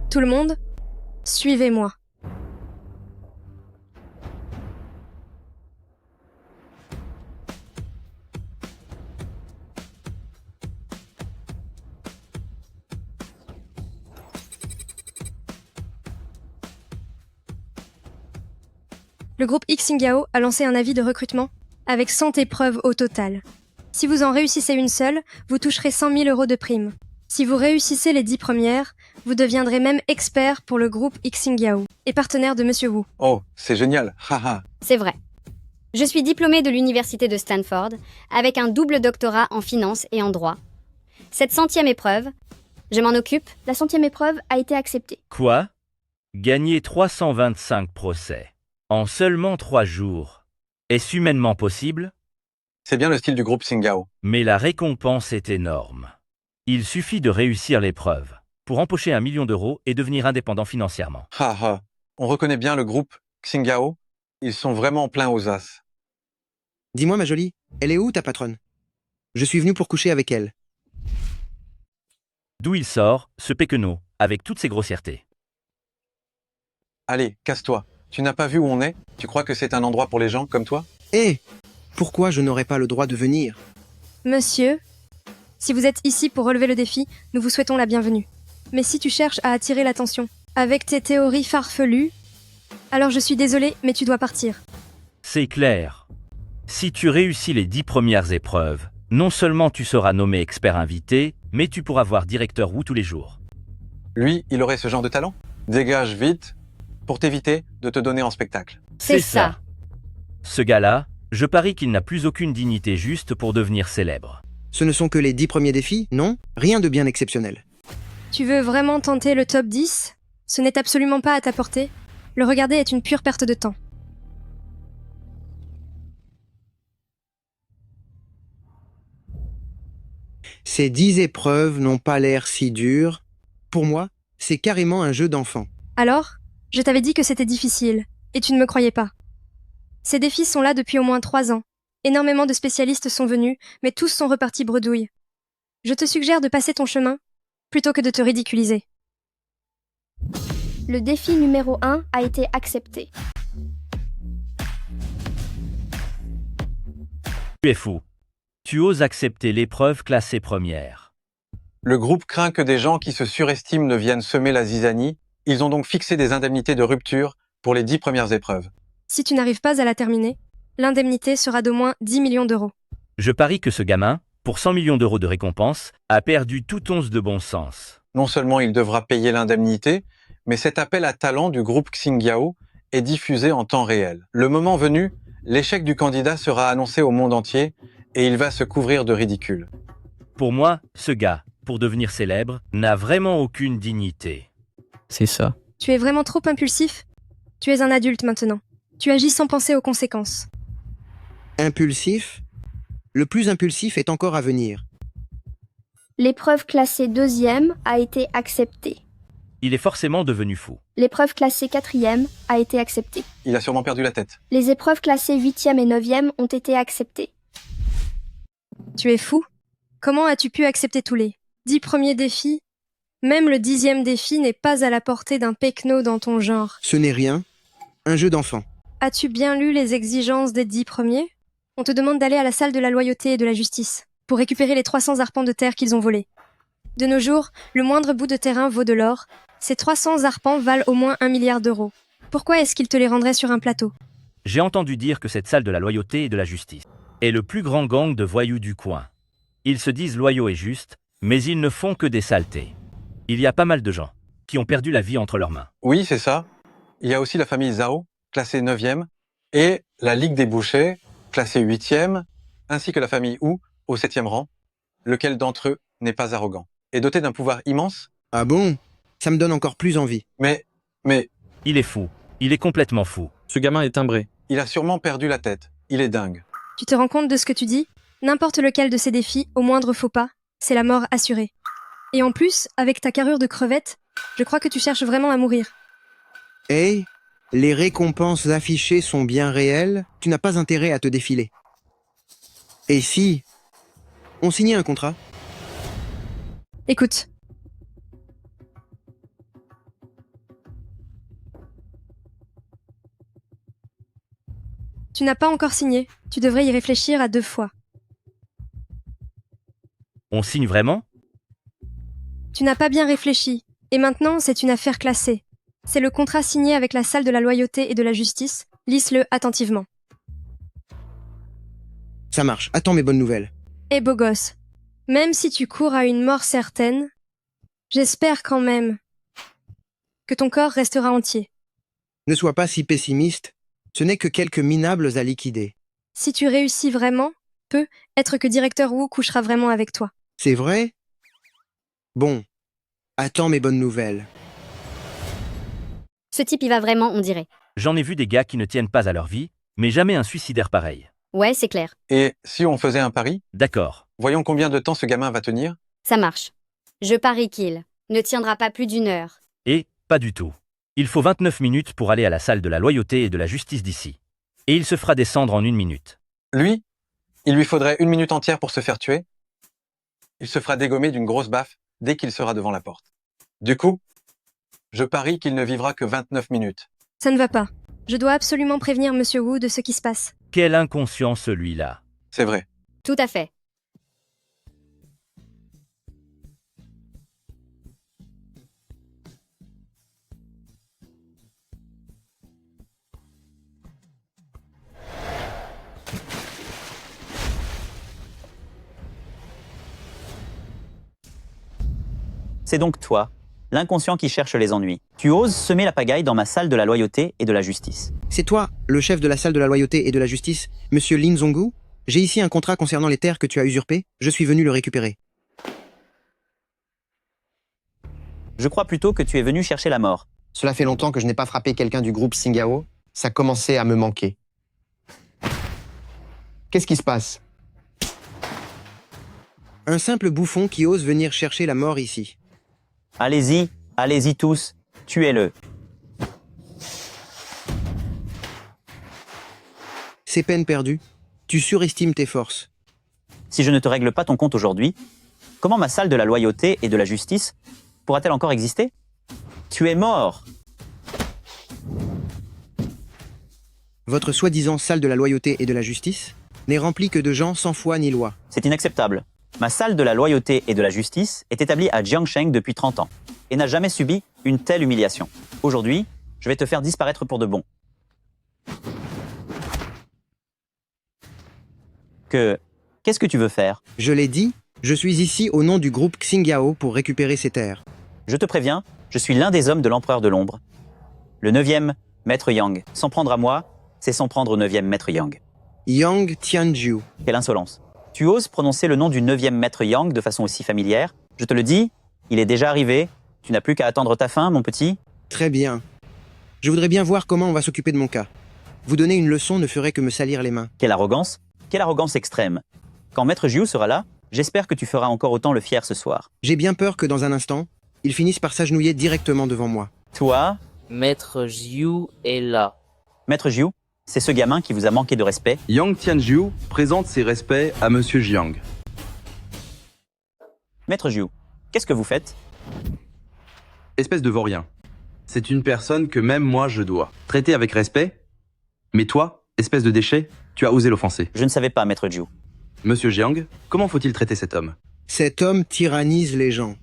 Speaker 22: Tout le monde, suivez-moi. Le groupe Xingyao a lancé un avis de recrutement avec 100 épreuves au total. Si vous en réussissez une seule, vous toucherez 100 000 euros de prime. Si vous réussissez les 10 premières, vous deviendrez même expert pour le groupe Xingyao et partenaire de Monsieur Wu.
Speaker 23: Oh, c'est génial, haha.
Speaker 24: C'est vrai. Je suis diplômée de l'université de Stanford avec un double doctorat en finance et en droit. Cette 100e épreuve, je m'en occupe, la 100e épreuve a été acceptée.
Speaker 25: Quoi? Gagner 325 procès en seulement 3 jours. Est-ce humainement possible?
Speaker 23: C'est bien le style du groupe Xingyao.
Speaker 25: Mais la récompense est énorme. Il suffit de réussir l'épreuve pour empocher 1 million d'euros et devenir indépendant financièrement.
Speaker 23: Haha, on reconnaît bien le groupe Xingyao. Ils sont vraiment pleins aux as.
Speaker 1: Dis-moi, ma jolie, elle est où ta patronne? Je suis venu pour coucher avec elle.
Speaker 25: D'où il sort, ce péquenot, avec toutes ses grossièretés?
Speaker 23: Allez, casse-toi. Tu n'as pas vu où on est? Tu crois que c'est un endroit pour les gens comme toi?
Speaker 1: Hé! Pourquoi je n'aurais pas le droit de venir?
Speaker 22: Monsieur, si vous êtes ici pour relever le défi, nous vous souhaitons la bienvenue. Mais si tu cherches à attirer l'attention avec tes théories farfelues, alors je suis désolée, mais tu dois partir.
Speaker 25: C'est clair. Si tu réussis les 10 premières épreuves, non seulement tu seras nommé expert invité, mais tu pourras voir directeur Wu tous les jours.
Speaker 23: Lui, il aurait ce genre de talent? Dégage vite. Pour t'éviter, de te donner en spectacle.
Speaker 24: C'est ça.
Speaker 25: Ce gars-là, je parie qu'il n'a plus aucune dignité juste pour devenir célèbre.
Speaker 1: Ce ne sont que les 10 premiers défis, non? Rien de bien exceptionnel.
Speaker 22: Tu veux vraiment tenter le top 10? Ce n'est absolument pas à ta portée. Le regarder est une pure perte de temps.
Speaker 1: Ces 10 épreuves n'ont pas l'air si dures. Pour moi, c'est carrément un jeu d'enfant.
Speaker 22: Alors, je t'avais dit que c'était difficile, et tu ne me croyais pas. Ces défis sont là depuis au moins 3 ans. Énormément de spécialistes sont venus, mais tous sont repartis bredouilles. Je te suggère de passer ton chemin, plutôt que de te ridiculiser.
Speaker 5: Le défi numéro 1 a été accepté.
Speaker 25: Tu es fou. Tu oses accepter l'épreuve classée première.
Speaker 23: Le groupe craint que des gens qui se surestiment ne viennent semer la zizanie. Ils ont donc fixé des indemnités de rupture pour les 10 premières épreuves.
Speaker 22: Si tu n'arrives pas à la terminer, l'indemnité sera d'au moins 10 millions d'euros.
Speaker 25: Je parie que ce gamin, pour 100 millions d'euros de récompense, a perdu toute once de bon sens.
Speaker 23: Non seulement il devra payer l'indemnité, mais cet appel à talent du groupe Xingyao est diffusé en temps réel. Le moment venu, l'échec du candidat sera annoncé au monde entier et il va se couvrir de ridicule.
Speaker 25: Pour moi, ce gars, pour devenir célèbre, n'a vraiment aucune dignité.
Speaker 14: C'est ça.
Speaker 22: Tu es vraiment trop impulsif? Tu es un adulte maintenant. Tu agis sans penser aux conséquences.
Speaker 1: Impulsif? Le plus impulsif est encore à venir.
Speaker 5: L'épreuve classée 2e a été acceptée.
Speaker 25: Il est forcément devenu fou.
Speaker 5: L'épreuve classée 4e a été acceptée.
Speaker 23: Il a sûrement perdu la tête.
Speaker 5: Les épreuves classées 8e et 9e ont été acceptées.
Speaker 22: Tu es fou? Comment as-tu pu accepter tous les 10 premiers défis? Même le 10e défi n'est pas à la portée d'un pecno dans ton genre.
Speaker 1: Ce n'est rien. Un jeu d'enfant.
Speaker 22: As-tu bien lu les exigences des 10 premiers? On te demande d'aller à la salle de la loyauté et de la justice pour récupérer les 300 arpents de terre qu'ils ont volés. De nos jours, le moindre bout de terrain vaut de l'or. Ces 300 arpents valent au moins 1 milliard d'euros. Pourquoi est-ce qu'ils te les rendraient sur un plateau?
Speaker 25: J'ai entendu dire que cette salle de la loyauté et de la justice est le plus grand gang de voyous du coin. Ils se disent loyaux et justes, mais ils ne font que des saletés. Il y a pas mal de gens qui ont perdu la vie entre leurs mains.
Speaker 23: Oui, c'est ça. Il y a aussi la famille Zhao, classée 9e, et la Ligue des Bouchers, classée 8e, ainsi que la famille Hu, au 7e rang. Lequel d'entre eux n'est pas arrogant et doté d'un pouvoir immense?
Speaker 1: Ah bon? Ça me donne encore plus envie.
Speaker 23: Mais...
Speaker 25: Il est fou. Il est complètement fou.
Speaker 10: Ce gamin est timbré.
Speaker 23: Il a sûrement perdu la tête. Il est dingue.
Speaker 22: Tu te rends compte de ce que tu dis? N'importe lequel de ces défis, au moindre faux pas, c'est la mort assurée. Et en plus, avec ta carrure de crevette, je crois que tu cherches vraiment à mourir.
Speaker 1: Hey, les récompenses affichées sont bien réelles, tu n'as pas intérêt à te défiler. Et si on signait un contrat?
Speaker 22: Écoute. Tu n'as pas encore signé. Tu devrais y réfléchir à 2 fois.
Speaker 25: On signe vraiment?
Speaker 22: Tu n'as pas bien réfléchi. Et maintenant, c'est une affaire classée. C'est le contrat signé avec la salle de la loyauté et de la justice. Lise-le attentivement.
Speaker 1: Ça marche. Attends mes bonnes nouvelles.
Speaker 22: Eh beau gosse, même si tu cours à une mort certaine, j'espère quand même que ton corps restera entier.
Speaker 1: Ne sois pas si pessimiste. Ce n'est que quelques minables à liquider.
Speaker 22: Si tu réussis vraiment, être que directeur Wu couchera vraiment avec toi.
Speaker 1: C'est vrai? Bon, attends mes bonnes nouvelles.
Speaker 24: Ce type y va vraiment, on dirait.
Speaker 25: J'en ai vu des gars qui ne tiennent pas à leur vie, mais jamais un suicidaire pareil.
Speaker 24: Ouais, c'est clair.
Speaker 23: Et si on faisait un pari?
Speaker 25: D'accord.
Speaker 23: Voyons combien de temps ce gamin va tenir.
Speaker 24: Ça marche. Je parie qu'il ne tiendra pas plus d'1 heure.
Speaker 25: Et pas du tout. Il faut 29 minutes pour aller à la salle de la loyauté et de la justice d'ici. Et il se fera descendre en 1 minute.
Speaker 23: Lui, il lui faudrait 1 minute entière pour se faire tuer. Il se fera dégommer d'une grosse baffe dès qu'il sera devant la porte. Du coup, je parie qu'il ne vivra que 29 minutes.
Speaker 22: Ça ne va pas. Je dois absolument prévenir Monsieur Wu de ce qui se passe.
Speaker 25: Quel inconscient celui-là.
Speaker 23: C'est vrai.
Speaker 24: Tout à fait.
Speaker 6: C'est donc toi, l'inconscient qui cherche les ennuis. Tu oses semer la pagaille dans ma salle de la loyauté et de la justice.
Speaker 1: C'est toi, le chef de la salle de la loyauté et de la justice, monsieur Lin Zonggu? J'ai ici un contrat concernant les terres que tu as usurpées. Je suis venu le récupérer.
Speaker 6: Je crois plutôt que tu es venu chercher la mort.
Speaker 1: Cela fait longtemps que je n'ai pas frappé quelqu'un du groupe Xingyao. Ça commençait à me manquer. Qu'est-ce qui se passe? Un simple bouffon qui ose venir chercher la mort ici.
Speaker 6: Allez-y, allez-y tous, tuez-le.
Speaker 1: C'est peine perdue. Tu surestimes tes forces.
Speaker 6: Si je ne te règle pas ton compte aujourd'hui, comment ma salle de la loyauté et de la justice pourra-t-elle encore exister? Tu es mort.
Speaker 1: Votre soi-disant salle de la loyauté et de la justice n'est remplie que de gens sans foi ni loi.
Speaker 6: C'est inacceptable. Ma salle de la loyauté et de la justice est établie à Jiangsheng depuis 30 ans et n'a jamais subi une telle humiliation. Aujourd'hui, je vais te faire disparaître pour de bon. Qu'est-ce que tu veux faire?
Speaker 1: Je l'ai dit, je suis ici au nom du groupe Xingyao pour récupérer ces terres.
Speaker 6: Je te préviens, je suis l'un des hommes de l'empereur de l'ombre. Le 9e maître Yang. S'en prendre à moi, c'est s'en prendre au 9e maître Yang.
Speaker 1: Yang Tianjiu.
Speaker 6: Quelle insolence. Tu oses prononcer le nom du 9e maître Yang de façon aussi familière? Je te le dis, il est déjà arrivé. Tu n'as plus qu'à attendre ta fin, mon petit.
Speaker 1: Très bien. Je voudrais bien voir comment on va s'occuper de mon cas. Vous donner une leçon ne ferait que me salir les mains.
Speaker 6: Quelle arrogance! Quelle arrogance extrême! Quand maître Jiu sera là, j'espère que tu feras encore autant le fier ce soir.
Speaker 1: J'ai bien peur que dans un instant, ils finissent par s'agenouiller directement devant moi.
Speaker 6: Toi?
Speaker 7: Maître Jiu est là.
Speaker 6: Maître Jiu, c'est ce gamin qui vous a manqué de respect.
Speaker 12: Yang Tianjiu présente ses respects à monsieur Jiang.
Speaker 6: Maître Jiu, qu'est-ce que vous faites?
Speaker 12: Espèce de vaurien. C'est une personne que même moi je dois traiter avec respect. Mais toi, espèce de déchet, tu as osé l'offenser.
Speaker 6: Je ne savais pas, maître Jiu.
Speaker 12: Monsieur Jiang, comment faut-il traiter cet homme?
Speaker 1: Cet homme tyrannise les gens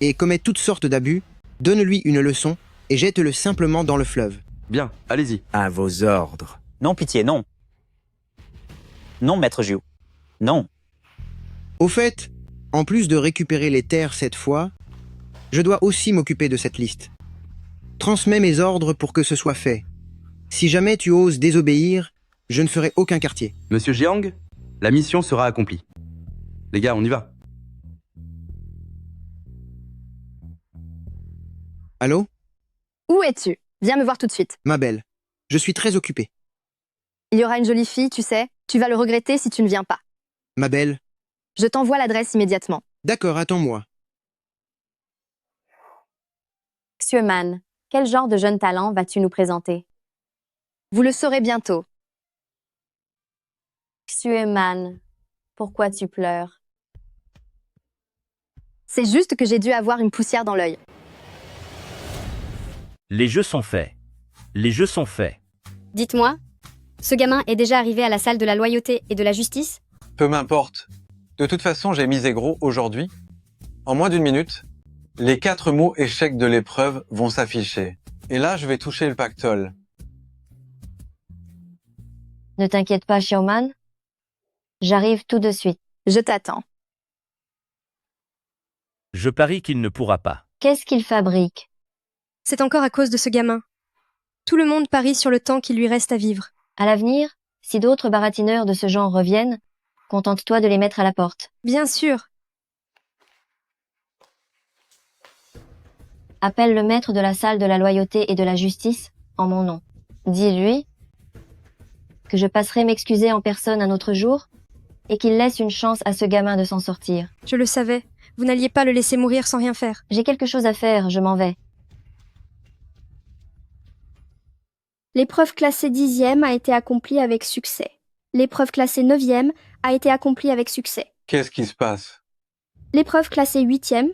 Speaker 1: et commet toutes sortes d'abus. Donne-lui une leçon et jette-le simplement dans le fleuve.
Speaker 12: Bien, allez-y.
Speaker 14: À vos ordres.
Speaker 6: Non, pitié, non. Non, maître Jiu. Non.
Speaker 1: Au fait, en plus de récupérer les terres cette fois, je dois aussi m'occuper de cette liste. Transmets mes ordres pour que ce soit fait. Si jamais tu oses désobéir, je ne ferai aucun quartier.
Speaker 12: Monsieur Jiang, la mission sera accomplie. Les gars, on y va.
Speaker 1: Allô?
Speaker 2: Où es-tu? Viens me voir tout de suite.
Speaker 1: Ma belle, je suis très occupé.
Speaker 2: Il y aura une jolie fille, tu sais. Tu vas le regretter si tu ne viens pas.
Speaker 1: Ma belle.
Speaker 2: Je t'envoie l'adresse immédiatement.
Speaker 1: D'accord, attends-moi.
Speaker 21: Xueman, quel genre de jeune talent vas-tu nous présenter?
Speaker 2: Vous le saurez bientôt.
Speaker 21: Xueman, pourquoi tu pleures?
Speaker 2: C'est juste que j'ai dû avoir une poussière dans l'œil.
Speaker 25: Les jeux sont faits. Les jeux sont faits.
Speaker 24: Dites-moi, ce gamin est déjà arrivé à la salle de la loyauté et de la justice?
Speaker 23: Peu m'importe. De toute façon, j'ai misé gros aujourd'hui. En moins d'une minute, les 4 mots échecs de l'épreuve vont s'afficher. Et là, je vais toucher le pactole.
Speaker 4: Ne t'inquiète pas, Xiaoman. J'arrive tout de suite.
Speaker 2: Je t'attends.
Speaker 25: Je parie qu'il ne pourra pas.
Speaker 4: Qu'est-ce qu'il fabrique?
Speaker 22: C'est encore à cause de ce gamin. Tout le monde parie sur le temps qu'il lui reste à vivre.
Speaker 4: À l'avenir, si d'autres baratineurs de ce genre reviennent, contente-toi de les mettre à la porte.
Speaker 22: Bien sûr.
Speaker 4: Appelle le maître de la salle de la loyauté et de la justice en mon nom. Dis-lui que je passerai m'excuser en personne un autre jour et qu'il laisse une chance à ce gamin de s'en sortir.
Speaker 22: Je le savais. Vous n'alliez pas le laisser mourir sans rien faire.
Speaker 4: J'ai quelque chose à faire, je m'en vais.
Speaker 5: L'épreuve classée 10e a été accomplie avec succès. L'épreuve classée 9e a été accomplie avec succès.
Speaker 23: Qu'est-ce qui se passe?
Speaker 5: L'épreuve classée 8e,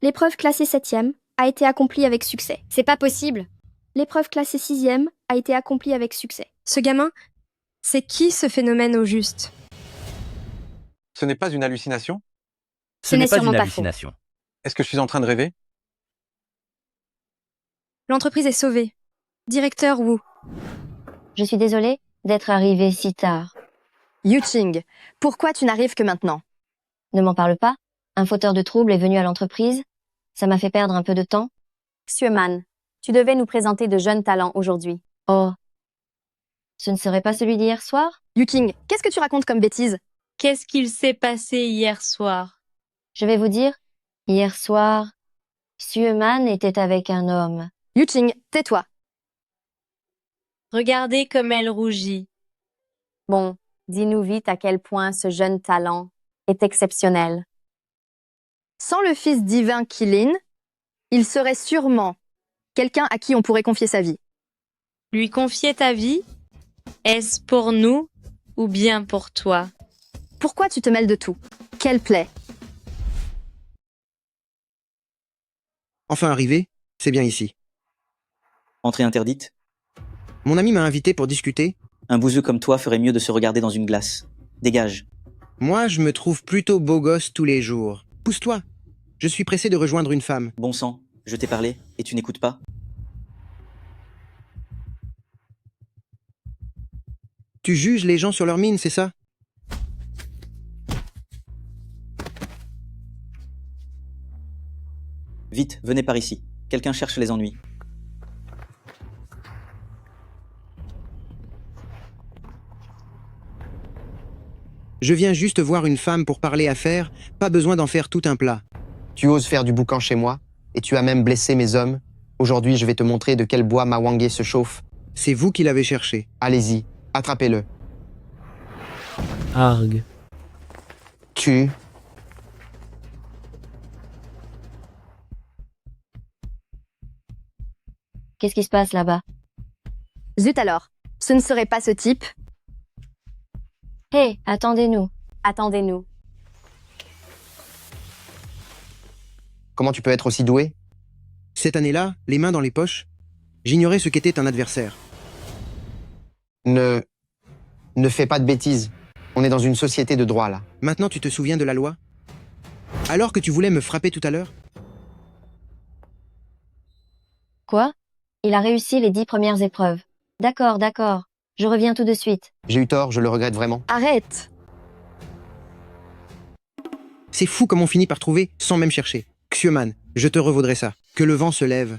Speaker 5: l'épreuve classée 7e a été accomplie avec succès.
Speaker 24: C'est pas possible.
Speaker 5: L'épreuve classée 6e a été accomplie avec succès.
Speaker 22: Ce gamin, c'est qui ce phénomène au juste?
Speaker 23: Ce n'est pas une hallucination?
Speaker 25: Ce n'est pas
Speaker 24: sûrement
Speaker 25: une
Speaker 24: pas
Speaker 25: hallucination.
Speaker 23: Est-ce que je suis en train de rêver?
Speaker 22: L'entreprise est sauvée. Directeur Wu.
Speaker 4: Je suis désolée d'être arrivée si tard.
Speaker 2: Yuqing, pourquoi tu n'arrives que maintenant?
Speaker 4: Ne m'en parle pas. Un fauteur de troubles est venu à l'entreprise. Ça m'a fait perdre un peu de temps.
Speaker 21: Xueman, Tu devais nous présenter de jeunes talents aujourd'hui.
Speaker 4: Oh. Ce ne serait pas celui d'hier soir?
Speaker 2: Yuking, qu'est-ce que tu racontes comme bêtise?
Speaker 8: Qu'est-ce qu'il s'est passé hier soir?
Speaker 4: Je vais vous dire, hier soir, Sueman était avec un homme.
Speaker 2: Yuking, tais-toi.
Speaker 8: Regardez comme elle rougit.
Speaker 21: Bon, dis-nous vite à quel point ce jeune talent est exceptionnel.
Speaker 2: Sans le fils divin Kylin, il serait sûrement quelqu'un à qui on pourrait confier sa vie.
Speaker 8: Lui confier ta vie? Est-ce pour nous ou bien pour toi?
Speaker 2: Pourquoi tu te mêles de tout? Quelle plaie!
Speaker 1: Enfin arrivé, c'est bien ici.
Speaker 6: Entrée interdite.
Speaker 1: Mon ami m'a invité pour discuter.
Speaker 6: Un bouseux comme toi ferait mieux de se regarder dans une glace. Dégage.
Speaker 1: Moi, je me trouve plutôt beau gosse tous les jours. Pousse-toi. Je suis pressé de rejoindre une femme.
Speaker 6: Bon sang, je t'ai parlé et tu n'écoutes pas?
Speaker 1: Tu juges les gens sur leur mine, c'est ça?
Speaker 6: Vite, venez par ici. Quelqu'un cherche les ennuis.
Speaker 1: Je viens juste voir une femme pour parler affaires, pas besoin d'en faire tout un plat.
Speaker 9: Tu oses faire du boucan chez moi, et tu as même blessé mes hommes. Aujourd'hui, je vais te montrer de quel bois ma Wangé se chauffe.
Speaker 1: C'est vous qui l'avez cherché.
Speaker 9: Allez-y, attrapez-le.
Speaker 18: Arg.
Speaker 9: Tu...
Speaker 4: Qu'est-ce qui se passe là-bas?
Speaker 2: Zut alors, ce ne serait pas ce type.
Speaker 4: Hé, attendez-nous.
Speaker 21: Attendez-nous.
Speaker 9: Comment tu peux être aussi doué?
Speaker 1: Cette année-là, les mains dans les poches, j'ignorais ce qu'était un adversaire.
Speaker 9: Ne fais pas de bêtises. On est dans une société de droit, là.
Speaker 1: Maintenant, tu te souviens de la loi? Alors que tu voulais me frapper tout à l'heure?
Speaker 4: Quoi? Il a réussi les 10 premières épreuves. D'accord, d'accord. Je reviens tout de suite.
Speaker 9: J'ai eu tort, je le regrette vraiment.
Speaker 2: Arrête!
Speaker 1: C'est fou comme on finit par trouver sans même chercher. Xueman, je te revaudrai ça. Que le vent se lève.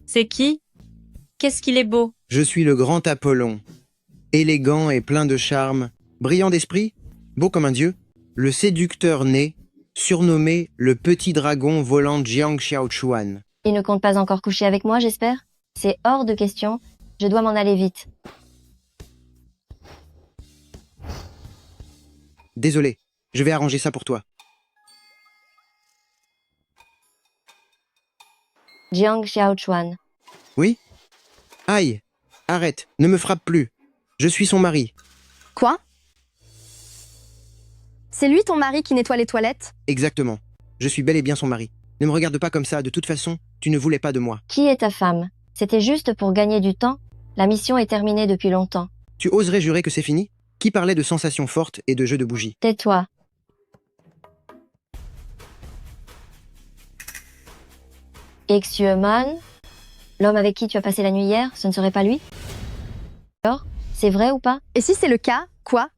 Speaker 8: C'est qui? Qu'est-ce qu'il est beau?
Speaker 1: Je suis le grand Apollon. Élégant et plein de charme, brillant d'esprit, beau comme un dieu, le séducteur né, surnommé le petit dragon volant Jiang Xiaochuan.
Speaker 4: Il ne compte pas encore coucher avec moi, j'espère? C'est hors de question. Je dois m'en aller vite.
Speaker 1: Désolé, je vais arranger ça pour toi.
Speaker 4: Jiang Xiaochuan.
Speaker 1: Oui? Aïe! Arrête, ne me frappe plus. Je suis son mari.
Speaker 2: Quoi? C'est lui ton mari qui nettoie les toilettes?
Speaker 1: Exactement. Je suis bel et bien son mari. Ne me regarde pas comme ça, de toute façon, tu ne voulais pas de moi.
Speaker 4: Qui est ta femme? C'était juste pour gagner du temps? La mission est terminée depuis longtemps.
Speaker 1: Tu oserais jurer que c'est fini? Qui parlait de sensations fortes et de jeux de bougies?
Speaker 4: Tais-toi. Xueman, l'homme avec qui tu as passé la nuit hier, ce ne serait pas lui? Alors, c'est vrai ou pas?
Speaker 2: Et si c'est le cas, quoi?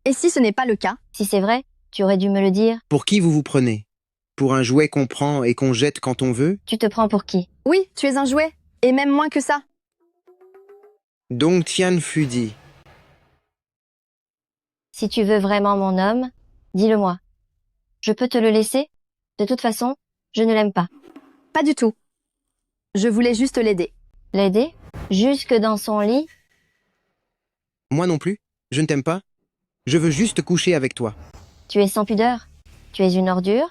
Speaker 2: Et si ce n'est pas le cas?
Speaker 4: Si c'est vrai, tu aurais dû me le dire.
Speaker 1: Pour qui vous vous prenez? Pour un jouet qu'on prend et qu'on jette quand on veut?
Speaker 4: Tu te prends pour qui?
Speaker 2: Oui, tu es un jouet. Et même moins que ça.
Speaker 1: Dong Tian Fudi.
Speaker 4: Si tu veux vraiment mon homme, dis-le-moi. Je peux te le laisser? De toute façon, je ne l'aime pas.
Speaker 2: Pas du tout. Je voulais juste l'aider.
Speaker 4: L'aider? Jusque dans son lit?
Speaker 1: Moi non plus. Je ne t'aime pas. Je veux juste coucher avec toi.
Speaker 4: Tu es sans pudeur? Tu es une ordure?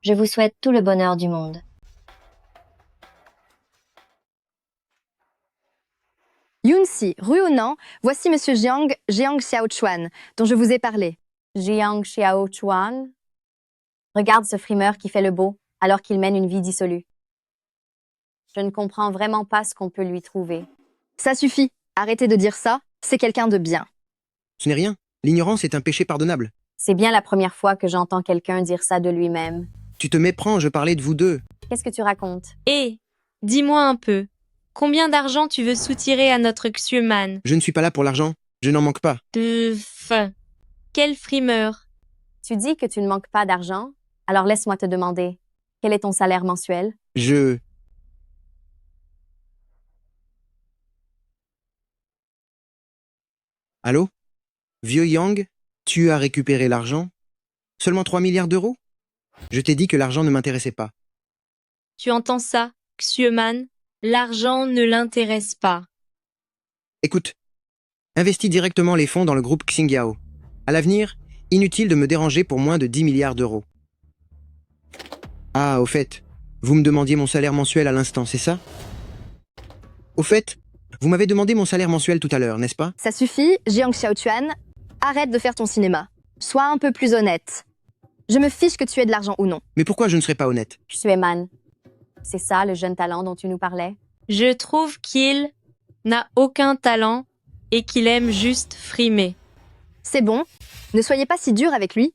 Speaker 4: Je vous souhaite tout le bonheur du monde.
Speaker 2: Yoon Ici, rue Honan, voici Monsieur Jiang Xiaochuan, dont je vous ai parlé.
Speaker 21: Jiang Xiaochuan. Regarde ce frimeur qui fait le beau, alors qu'il mène une vie dissolue. Je ne comprends vraiment pas ce qu'on peut lui trouver.
Speaker 2: Ça suffit, arrêtez de dire ça, c'est quelqu'un de bien.
Speaker 1: Ce n'est rien. L'ignorance est un péché pardonnable.
Speaker 21: C'est bien la première fois que j'entends quelqu'un dire ça de lui-même.
Speaker 1: Tu te méprends, je parlais de vous deux.
Speaker 21: Qu'est-ce que tu racontes?
Speaker 8: Hé, dis-moi un peu. Combien d'argent tu veux soutirer à notre Xueman?
Speaker 1: Je ne suis pas là pour l'argent. Je n'en manque pas.
Speaker 8: Quel frimeur.
Speaker 21: Tu dis que tu ne manques pas d'argent, alors laisse-moi te demander, quel est ton salaire mensuel?
Speaker 1: Allô? Vieux Yang, tu as récupéré l'argent? Seulement 3 milliards d'euros? Je t'ai dit que l'argent ne m'intéressait pas.
Speaker 8: Tu entends ça, Xueman? L'argent ne l'intéresse pas.
Speaker 1: Écoute, investis directement les fonds dans le groupe Xinjiao. À l'avenir, inutile de me déranger pour moins de 10 milliards d'euros. Ah, au fait, vous me demandiez mon salaire mensuel à l'instant, c'est ça? Au fait, vous m'avez demandé mon salaire mensuel tout à l'heure, n'est-ce pas?
Speaker 2: Ça suffit, Jiang Xiaochuan, arrête de faire ton cinéma. Sois un peu plus honnête. Je me fiche que tu aies de l'argent ou non.
Speaker 1: Mais pourquoi je ne serais pas honnête?
Speaker 21: Xueman. C'est ça le jeune talent dont tu nous parlais?
Speaker 8: Je trouve qu'il n'a aucun talent et qu'il aime juste frimer.
Speaker 2: C'est bon, ne soyez pas si dur avec lui.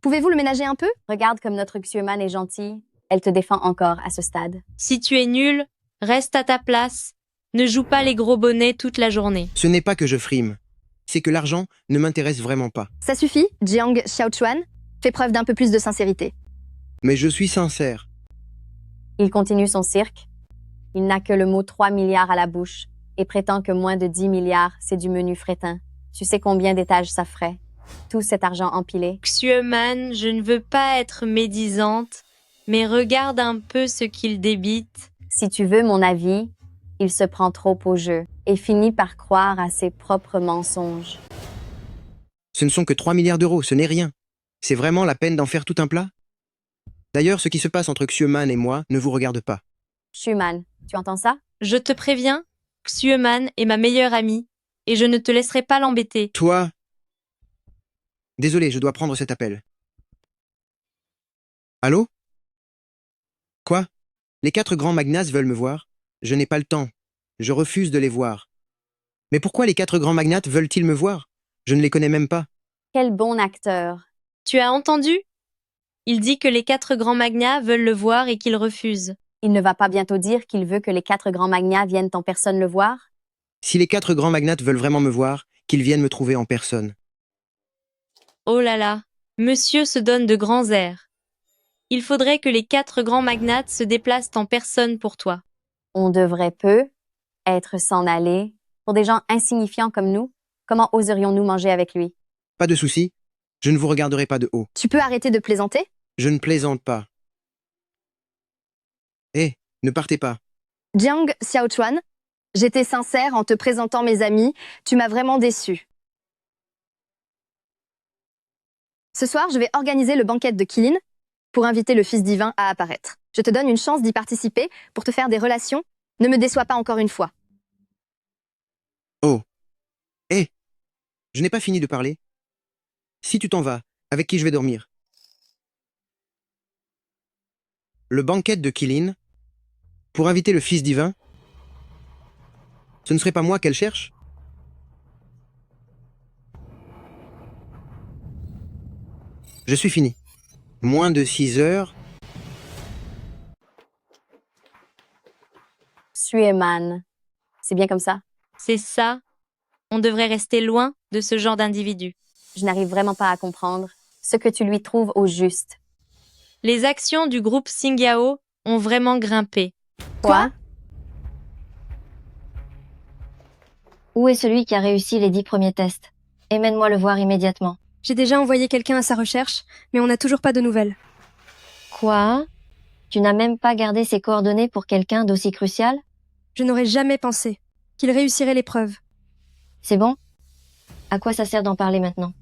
Speaker 2: Pouvez-vous le ménager un peu?
Speaker 21: Regarde comme notre Xueman est gentille. Elle te défend encore à ce stade.
Speaker 8: Si tu es nul, reste à ta place. Ne joue pas les gros bonnets toute la journée.
Speaker 1: Ce n'est pas que je frime. C'est que l'argent ne m'intéresse vraiment pas.
Speaker 2: Ça suffit, Jiang Xiaochuan. Fais preuve d'un peu plus de sincérité.
Speaker 1: Mais je suis sincère.
Speaker 21: Il continue son cirque. Il n'a que le mot 3 milliards à la bouche et prétend que moins de 10 milliards, c'est du menu frétin. Tu sais combien d'étages ça ferait? Tout cet argent empilé.
Speaker 8: Xueman, je ne veux pas être médisante, mais regarde un peu ce qu'il débite.
Speaker 21: Si tu veux mon avis, il se prend trop au jeu et finit par croire à ses propres mensonges.
Speaker 1: Ce ne sont que 3 milliards d'euros, ce n'est rien. C'est vraiment la peine d'en faire tout un plat? D'ailleurs, ce qui se passe entre Xueman et moi ne vous regarde pas.
Speaker 21: Xueman, tu entends ça?
Speaker 8: Je te préviens, Xueman est ma meilleure amie, et je ne te laisserai pas l'embêter.
Speaker 1: Toi? Désolé, je dois prendre cet appel. Allô? Quoi? Les 4 grands magnats veulent me voir? Je n'ai pas le temps. Je refuse de les voir. Mais pourquoi les 4 grands magnats veulent-ils me voir? Je ne les connais même pas.
Speaker 21: Quel bon acteur.
Speaker 8: Tu as entendu? Il dit que les 4 grands magnats veulent le voir et qu'il refuse.
Speaker 21: Il ne va pas bientôt dire qu'il veut que les 4 grands magnats viennent en personne le voir?
Speaker 1: Si les 4 grands magnats veulent vraiment me voir, qu'ils viennent me trouver en personne.
Speaker 8: Oh là là, monsieur se donne de grands airs. Il faudrait que les 4 grands magnats se déplacent en personne pour toi.
Speaker 21: On devrait peu être s'en aller. Pour des gens insignifiants comme nous, comment oserions-nous manger avec lui?
Speaker 1: Pas de souci, je ne vous regarderai pas de haut.
Speaker 2: Tu peux arrêter de plaisanter?
Speaker 1: Je ne plaisante pas. Hé, ne partez pas.
Speaker 2: Jiang Xiaochuan, j'étais sincère en te présentant mes amis, tu m'as vraiment déçu. Ce soir, je vais organiser le banquet de Qilin pour inviter le Fils divin à apparaître. Je te donne une chance d'y participer pour te faire des relations. Ne me déçois pas encore une fois.
Speaker 1: Oh. Hé, je n'ai pas fini de parler. Si tu t'en vas, avec qui je vais dormir? Le banquet de Qilin pour inviter le Fils divin? Ce ne serait pas moi qu'elle cherche? Je suis fini. Moins de 6 heures.
Speaker 21: Xueman. C'est bien comme ça?
Speaker 8: C'est ça. On devrait rester loin de ce genre d'individu.
Speaker 21: Je n'arrive vraiment pas à comprendre ce que tu lui trouves au juste.
Speaker 8: Les actions du groupe Xinjiao ont vraiment grimpé.
Speaker 21: Quoi?
Speaker 4: Où est celui qui a réussi les 10 premiers tests? Emmène-moi le voir immédiatement.
Speaker 22: J'ai déjà envoyé quelqu'un à sa recherche, mais on n'a toujours pas de nouvelles.
Speaker 4: Quoi? Tu n'as même pas gardé ses coordonnées pour quelqu'un d'aussi crucial?
Speaker 22: Je n'aurais jamais pensé qu'il réussirait l'épreuve.
Speaker 4: C'est bon? À quoi ça sert d'en parler maintenant?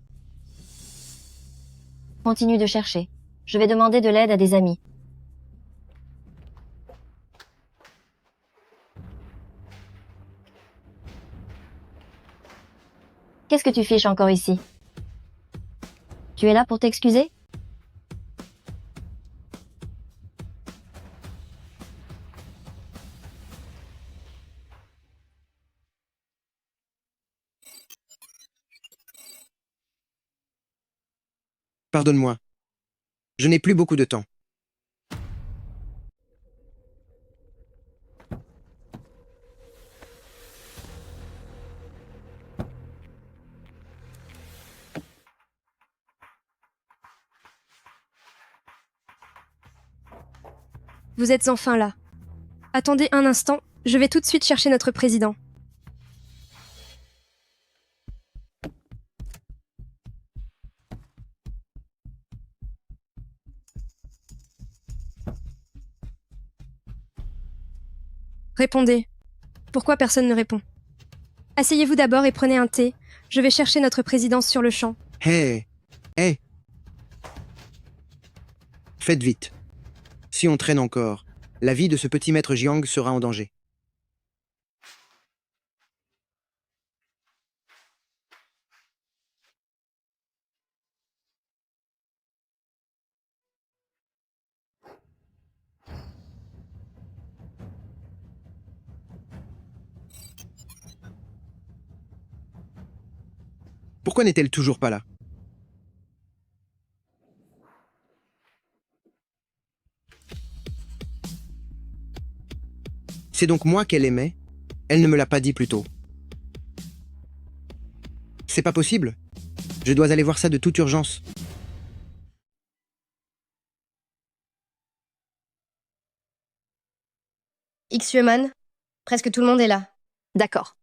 Speaker 4: Continue de chercher. Je vais demander de l'aide à des amis. Qu'est-ce que tu fiches encore ici? Tu es là pour t'excuser?
Speaker 1: Pardonne-moi. Je n'ai plus beaucoup de temps.
Speaker 22: Vous êtes enfin là. Attendez un instant, je vais tout de suite chercher notre président. Répondez. Pourquoi personne ne répond? Asseyez-vous d'abord et prenez un thé. Je vais chercher notre président sur le champ.
Speaker 1: Hé! Hé! Faites vite. Si on traîne encore, la vie de ce petit maître Jiang sera en danger. Pourquoi n'est-elle toujours pas là? C'est donc moi qu'elle aimait? Elle ne me l'a pas dit plus tôt. C'est pas possible. Je dois aller voir ça de toute urgence.
Speaker 22: Xueman, presque tout le monde est là.
Speaker 2: D'accord.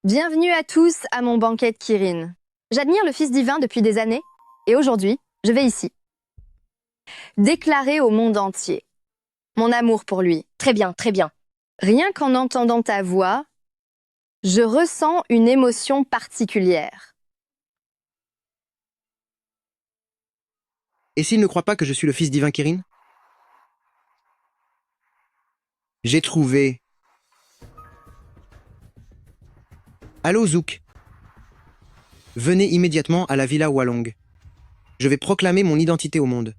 Speaker 2: Bienvenue à tous à mon banquet de Kirin. J'admire le Fils divin depuis des années, et aujourd'hui, je vais ici déclarer au monde entier mon amour pour lui.
Speaker 22: Très bien, très bien.
Speaker 2: Rien qu'en entendant ta voix, je ressens une émotion particulière.
Speaker 1: Et s'il ne croit pas que je suis le Fils divin Kirin? J'ai trouvé... Allô Zouk. Venez immédiatement à la Villa Hualong. Je vais proclamer mon identité au monde.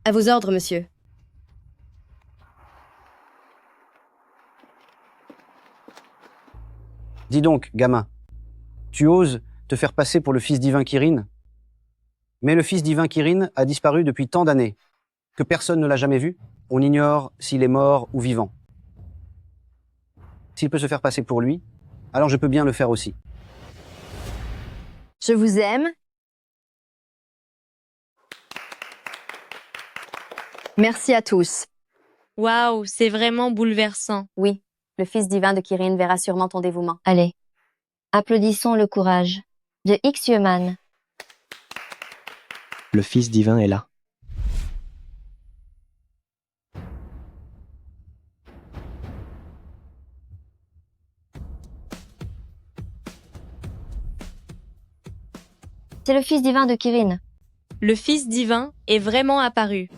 Speaker 22: À vos ordres, monsieur.
Speaker 16: Dis donc, gamin, tu oses te faire passer pour le Fils divin Kirin? Mais le Fils divin Kirin a disparu depuis tant d'années que personne ne l'a jamais vu. On ignore s'il est mort ou vivant. S'il peut se faire passer pour lui, alors je peux bien le faire aussi.
Speaker 2: Je vous aime. Merci à tous.
Speaker 8: Waouh, c'est vraiment bouleversant.
Speaker 21: Oui, le Fils divin de Kirin verra sûrement ton dévouement.
Speaker 4: Allez, applaudissons le courage de Xueman.
Speaker 14: Le Fils divin est là.
Speaker 4: C'est le Fils divin de Kirin.
Speaker 8: Le Fils divin est vraiment apparu.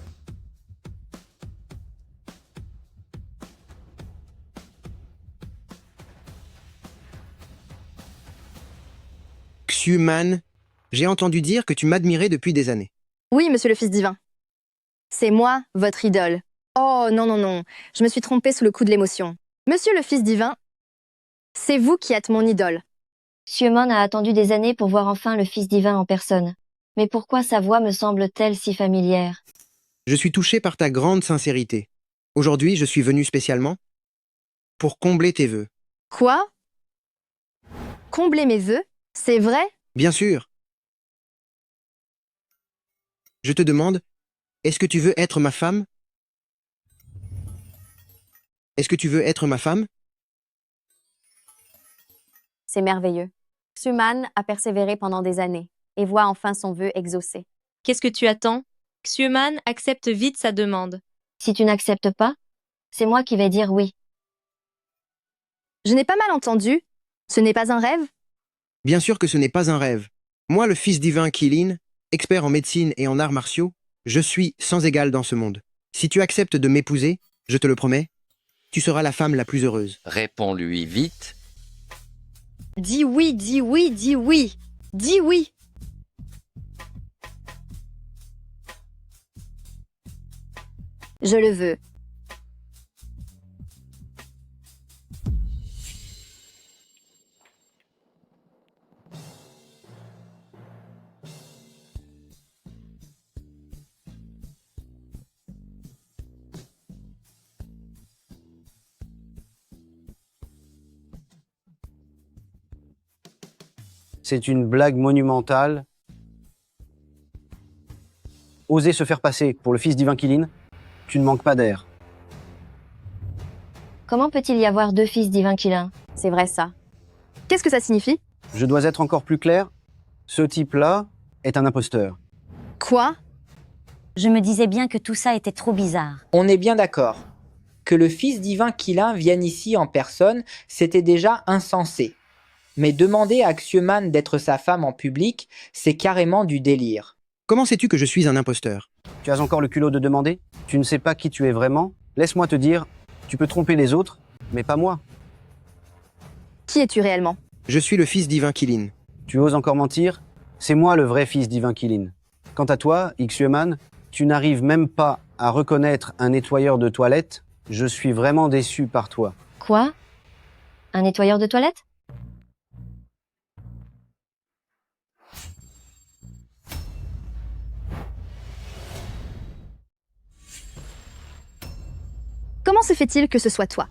Speaker 1: Xueman, j'ai entendu dire que tu m'admirais depuis des années.
Speaker 2: Oui, monsieur le Fils divin. C'est moi, votre idole. Oh non, non, non, je me suis trompée sous le coup de l'émotion. Monsieur le Fils divin, c'est vous qui êtes mon idole.
Speaker 4: Xueman a attendu des années pour voir enfin le Fils divin en personne. Mais pourquoi sa voix me semble-t-elle si familière?
Speaker 1: Je suis touché par ta grande sincérité. Aujourd'hui, je suis venu spécialement pour combler tes vœux.
Speaker 2: Quoi? Combler mes vœux? C'est vrai?
Speaker 1: Bien sûr. Je te demande, est-ce que tu veux être ma femme? Est-ce que tu veux être ma femme?
Speaker 21: C'est merveilleux. Xueman a persévéré pendant des années et voit enfin son vœu exaucé.
Speaker 8: Qu'est-ce que tu attends? Xueman accepte vite sa demande.
Speaker 4: Si tu n'acceptes pas, c'est moi qui vais dire oui.
Speaker 2: Je n'ai pas mal entendu. Ce n'est pas un rêve?
Speaker 1: Bien sûr que ce n'est pas un rêve. Moi, le Fils divin Kilin, expert en médecine et en arts martiaux, je suis sans égal dans ce monde. Si tu acceptes de m'épouser, je te le promets, tu seras la femme la plus heureuse.
Speaker 13: Réponds-lui vite.
Speaker 2: Dis oui, dis oui, dis oui. Dis oui. Je le veux.
Speaker 16: C'est une blague monumentale. Oser se faire passer pour le fils divin Kilin, tu ne manques pas d'air.
Speaker 4: Comment peut-il y avoir deux fils divins Kilin?
Speaker 21: C'est vrai ça.
Speaker 2: Qu'est-ce que ça signifie?
Speaker 16: Je dois être encore plus clair. Ce type-là est un imposteur.
Speaker 2: Quoi?
Speaker 3: Je me disais bien que tout ça était trop bizarre.
Speaker 11: On est bien d'accord. Que le fils divin Kilin vienne ici en personne, c'était déjà insensé. Mais demander à Axioman d'être sa femme en public, c'est carrément du délire.
Speaker 1: Comment sais-tu que je suis un imposteur?
Speaker 16: Tu as encore le culot de demander? Tu ne sais pas qui tu es vraiment? Laisse-moi te dire, tu peux tromper les autres, mais pas moi.
Speaker 2: Qui es-tu réellement?
Speaker 1: Je suis le fils divin Kilin.
Speaker 16: Tu oses encore mentir? C'est moi le vrai fils divin Kilin. Quant à toi, Ixueman, tu n'arrives même pas à reconnaître un nettoyeur de toilette. Je suis vraiment déçu par toi.
Speaker 4: Quoi? Un nettoyeur de toilette?
Speaker 2: Comment se fait-il que ce soit toi?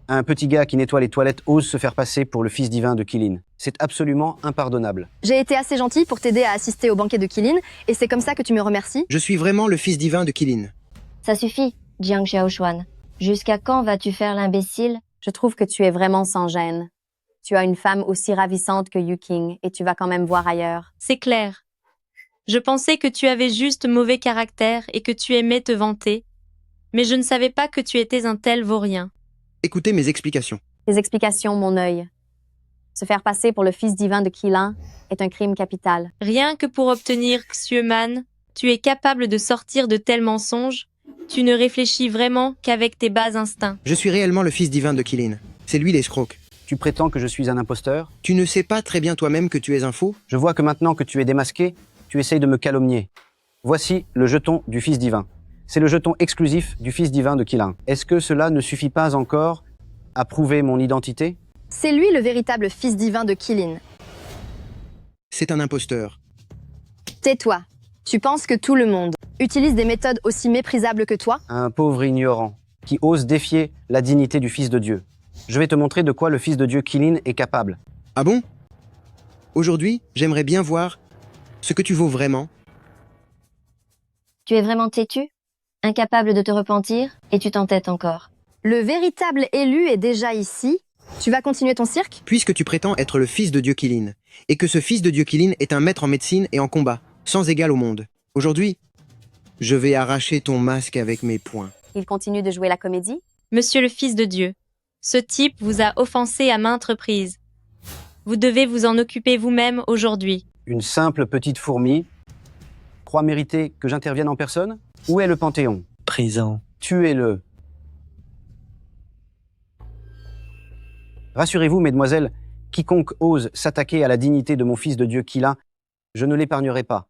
Speaker 16: Un petit gars qui nettoie les toilettes ose se faire passer pour le fils divin de Kilin. C'est absolument impardonnable.
Speaker 2: J'ai été assez gentil pour t'aider à assister au banquet de Kilin, et c'est comme ça que tu me remercies?
Speaker 1: Je suis vraiment le fils divin de Kilin.
Speaker 4: Ça suffit, Jiang Xiaoshuan. Jusqu'à quand vas-tu faire l'imbécile?
Speaker 21: Je trouve que tu es vraiment sans gêne. Tu as une femme aussi ravissante que Yu King et tu vas quand même voir ailleurs.
Speaker 8: C'est clair. Je pensais que tu avais juste mauvais caractère et que tu aimais te vanter, mais je ne savais pas que tu étais un tel vaurien.
Speaker 1: Écoutez mes explications.
Speaker 21: Tes explications, mon œil. Se faire passer pour le fils divin de Kilin est un crime capital.
Speaker 8: Rien que pour obtenir Xueman, tu es capable de sortir de tels mensonges. Tu ne réfléchis vraiment qu'avec tes bas instincts.
Speaker 1: Je suis réellement le fils divin de Kilin. C'est lui l'escroc.
Speaker 16: Tu prétends que je suis un imposteur?
Speaker 1: Tu ne sais pas très bien toi-même que tu es un faux?
Speaker 16: Je vois que maintenant que tu es démasqué, tu essayes de me calomnier. Voici le jeton du fils divin. C'est le jeton exclusif du fils divin de Kilin. Est-ce que cela ne suffit pas encore à prouver mon identité?
Speaker 2: C'est lui le véritable fils divin de Kilin.
Speaker 1: C'est un imposteur.
Speaker 2: Tais-toi. Tu penses que tout le monde utilise des méthodes aussi méprisables que toi?
Speaker 16: Un pauvre ignorant qui ose défier la dignité du Fils de Dieu. Je vais te montrer de quoi le Fils de Dieu Kilin est capable.
Speaker 1: Ah bon? Aujourd'hui, j'aimerais bien voir ce que tu vaux vraiment.
Speaker 4: Tu es vraiment têtu? Incapable de te repentir? Et tu t'entêtes encore.
Speaker 2: Le véritable élu est déjà ici. Tu vas continuer ton cirque?
Speaker 1: Puisque tu prétends être le fils de Dieu Kilin, et que ce fils de Dieu Kilin est un maître en médecine et en combat, sans égal au monde. Aujourd'hui, je vais arracher ton masque avec mes poings.
Speaker 21: Il continue de jouer la comédie?
Speaker 8: Monsieur le Fils de Dieu, ce type vous a offensé à maintes reprises. Vous devez vous en occuper vous-même aujourd'hui.
Speaker 16: Une simple petite fourmi croit mériter que j'intervienne en personne? Où est le Panthéon?
Speaker 14: Présent.
Speaker 16: Tuez-le. Rassurez-vous, mesdemoiselles, quiconque ose s'attaquer à la dignité de mon fils de Dieu Kilin, je ne l'épargnerai pas.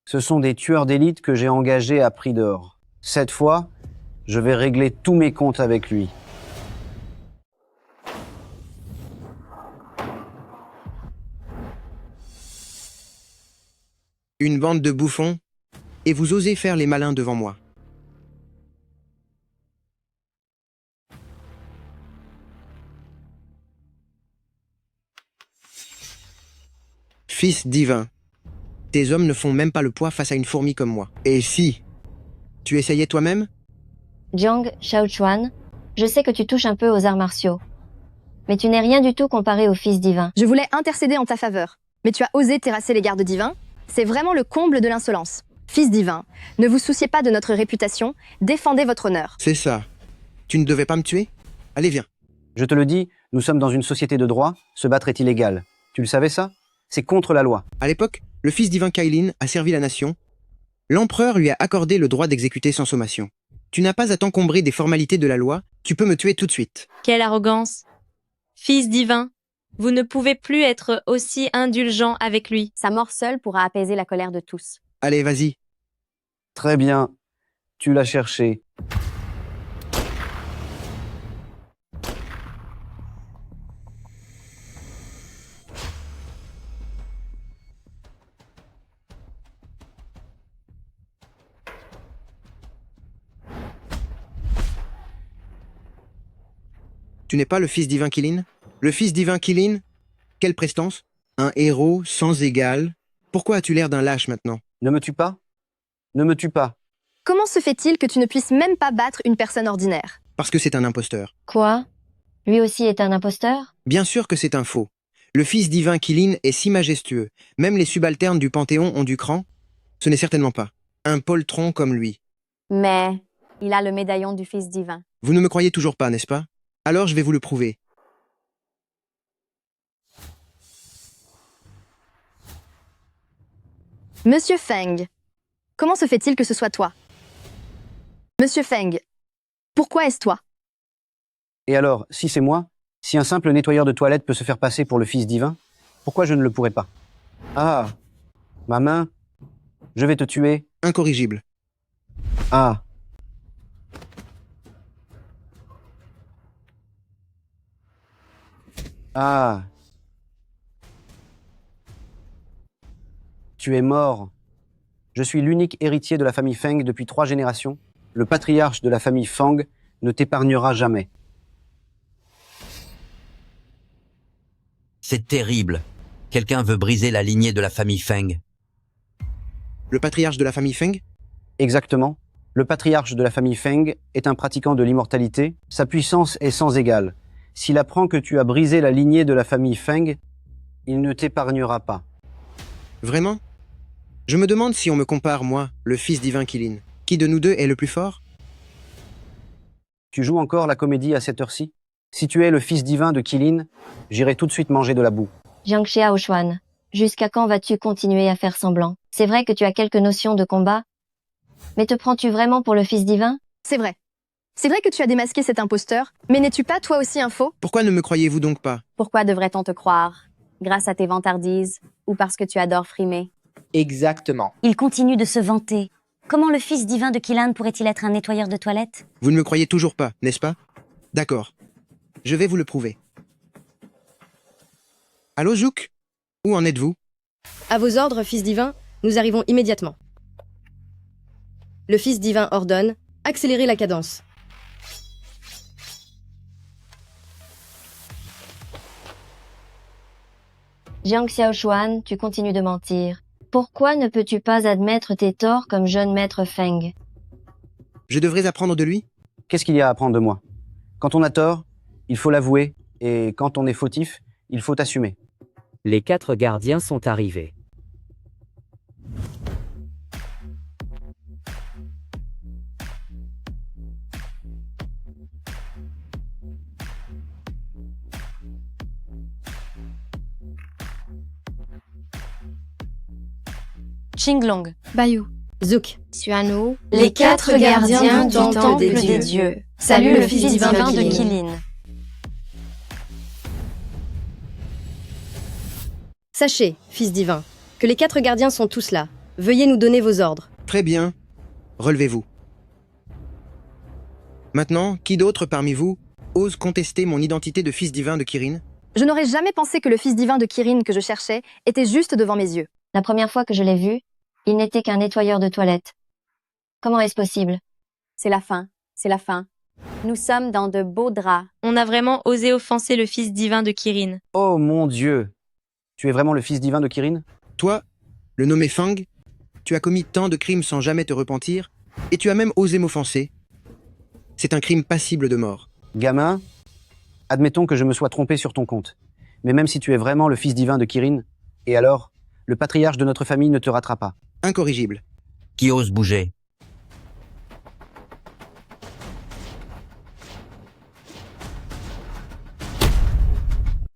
Speaker 16: Ce sont des tueurs d'élite que j'ai engagés à prix d'or. Cette fois, je vais régler tous mes comptes avec lui.
Speaker 1: Une bande de bouffons, et vous osez faire les malins devant moi. Fils divin, tes hommes ne font même pas le poids face à une fourmi comme moi. Et si tu essayais toi-même?
Speaker 4: Jiang Xiaochuan, je sais que tu touches un peu aux arts martiaux. Mais tu n'es rien du tout comparé au Fils divin.
Speaker 2: Je voulais intercéder en ta faveur, mais tu as osé terrasser les gardes divins? C'est vraiment le comble de l'insolence. Fils divin, ne vous souciez pas de notre réputation, défendez votre honneur.
Speaker 1: C'est ça. Tu ne devais pas me tuer? Allez, viens.
Speaker 16: Je te le dis, nous sommes dans une société de droit, se battre est illégal. Tu le savais ça? C'est contre la loi.
Speaker 1: À l'époque, le fils divin Kailin a servi la nation. L'empereur lui a accordé le droit d'exécuter sans sommation. Tu n'as pas à t'encombrer des formalités de la loi, tu peux me tuer tout de suite.
Speaker 8: Quelle arrogance. Fils divin, vous ne pouvez plus être aussi indulgent avec lui.
Speaker 21: Sa mort seule pourra apaiser la colère de tous.
Speaker 1: Allez, vas-y.
Speaker 16: Très bien. Tu l'as cherché.
Speaker 1: Tu n'es pas le fils divin Kilin? Le fils divin Kilin? Quelle prestance? Un héros sans égal. Pourquoi as-tu l'air d'un lâche maintenant?
Speaker 16: Ne me tue pas. Ne me tue pas.
Speaker 2: Comment se fait-il que tu ne puisses même pas battre une personne ordinaire?
Speaker 1: Parce que c'est un imposteur.
Speaker 4: Quoi? Lui aussi est un imposteur?
Speaker 1: Bien sûr que c'est un faux. Le fils divin Kilin est si majestueux. Même les subalternes du Panthéon ont du cran. Ce n'est certainement pas un poltron comme lui.
Speaker 21: Mais il a le médaillon du Fils divin.
Speaker 1: Vous ne me croyez toujours pas, n'est-ce pas? Alors je vais vous le prouver.
Speaker 2: Monsieur Feng, comment se fait-il que ce soit toi? Monsieur Feng, pourquoi est-ce toi?
Speaker 16: Et alors, si c'est moi, si un simple nettoyeur de toilette peut se faire passer pour le Fils divin, pourquoi je ne le pourrais pas? Ah, ma main, je vais te tuer.
Speaker 1: Incorrigible.
Speaker 16: Ah. Ah. Tu es mort. Je suis l'unique héritier de la famille Feng depuis 3 générations. Le patriarche de la famille Fang ne t'épargnera jamais.
Speaker 10: C'est terrible. Quelqu'un veut briser la lignée de la famille Feng.
Speaker 1: Le patriarche de la famille Feng?
Speaker 16: Exactement. Le patriarche de la famille Feng est un pratiquant de l'immortalité. Sa puissance est sans égale. S'il apprend que tu as brisé la lignée de la famille Feng, il ne t'épargnera pas.
Speaker 1: Vraiment? Je me demande si on me compare, moi, le fils divin Kilin. Qui de nous deux est le plus fort?
Speaker 16: Tu joues encore la comédie à cette heure-ci? Si tu es le fils divin de Kilin, j'irai tout de suite manger de la boue.
Speaker 4: Jiang Xiaochuan, jusqu'à quand vas-tu continuer à faire semblant? C'est vrai que tu as quelques notions de combat, mais te prends-tu vraiment pour le Fils divin?
Speaker 2: C'est vrai. C'est vrai que tu as démasqué cet imposteur, mais n'es-tu pas toi aussi un faux?
Speaker 1: Pourquoi ne me croyez-vous donc pas?
Speaker 21: Pourquoi devrait-on te croire? Grâce à tes vantardises ou parce que tu adores frimer?
Speaker 11: Exactement.
Speaker 3: Il continue de se vanter. Comment le fils divin de Kilin pourrait-il être un nettoyeur de toilettes?
Speaker 1: Vous ne me croyez toujours pas, n'est-ce pas? D'accord. Je vais vous le prouver. Allô, Zouk? Où en êtes-vous?
Speaker 15: À vos ordres, fils divin, nous arrivons immédiatement. Le fils divin ordonne, accélérez la cadence.
Speaker 4: Jiang Xiaochuan, tu continues de mentir. Pourquoi ne peux-tu pas admettre tes torts comme jeune maître Feng?
Speaker 1: Je devrais apprendre de lui?
Speaker 16: Qu'est-ce qu'il y a à apprendre de moi? Quand on a tort, il faut l'avouer, et quand on est fautif, il faut assumer.
Speaker 17: Les 4 gardiens sont arrivés.
Speaker 21: Qinglong,
Speaker 22: Bayou,
Speaker 15: Zouk,
Speaker 22: Suano,
Speaker 21: les 4 gardiens du temple des dieux. Salut le fils divin de Kilin.
Speaker 15: Sachez, fils divin, que les 4 gardiens sont tous là. Veuillez nous donner vos ordres.
Speaker 1: Très bien. Relevez-vous. Maintenant, qui d'autre parmi vous ose contester mon identité de fils divin de Kirin?
Speaker 2: Je n'aurais jamais pensé que le fils divin de Kirin que je cherchais était juste devant mes yeux.
Speaker 4: La première fois que je l'ai vu, il n'était qu'un nettoyeur de toilettes. Comment est-ce possible?
Speaker 21: C'est la fin, c'est la fin. Nous sommes dans de beaux draps.
Speaker 8: On a vraiment osé offenser le fils divin de Kirin.
Speaker 16: Oh mon Dieu! Tu es vraiment le fils divin de Kirin?
Speaker 1: Toi, le nommé Fang, tu as commis tant de crimes sans jamais te repentir, et tu as même osé m'offenser. C'est un crime passible de mort.
Speaker 16: Gamin, admettons que je me sois trompé sur ton compte. Mais même si tu es vraiment le fils divin de Kirin, et alors, le patriarche de notre famille ne te ratera pas.
Speaker 1: Incorrigible.
Speaker 10: Qui ose bouger?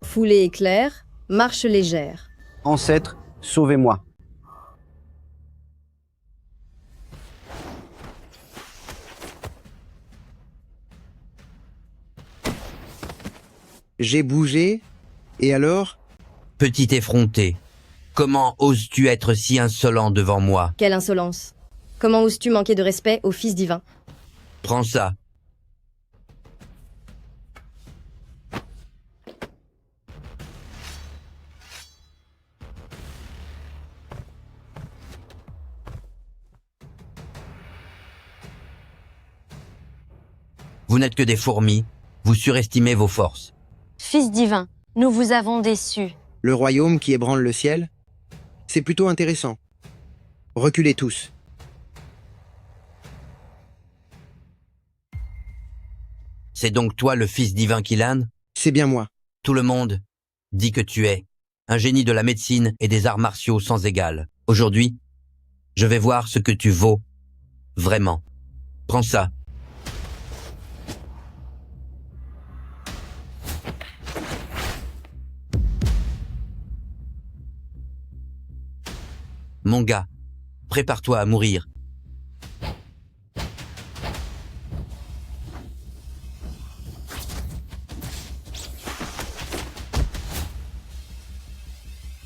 Speaker 15: Foulée éclair, marche légère.
Speaker 16: Ancêtre, sauvez-moi.
Speaker 1: J'ai bougé, et alors?
Speaker 10: Petit effronté, comment oses-tu être si insolent devant moi?
Speaker 15: Quelle insolence. Comment oses-tu manquer de respect au Fils divin?
Speaker 10: Prends ça. Vous n'êtes que des fourmis, vous surestimez vos forces.
Speaker 4: Fils divin, nous vous avons déçus.
Speaker 1: Le royaume qui ébranle le ciel? C'est plutôt intéressant. Reculez tous.
Speaker 10: C'est donc toi le fils divin Killan?
Speaker 1: C'est bien moi.
Speaker 10: Tout le monde dit que tu es un génie de la médecine et des arts martiaux sans égal. Aujourd'hui, je vais voir ce que tu vaux. Vraiment. Prends ça. Mon gars, prépare-toi à mourir.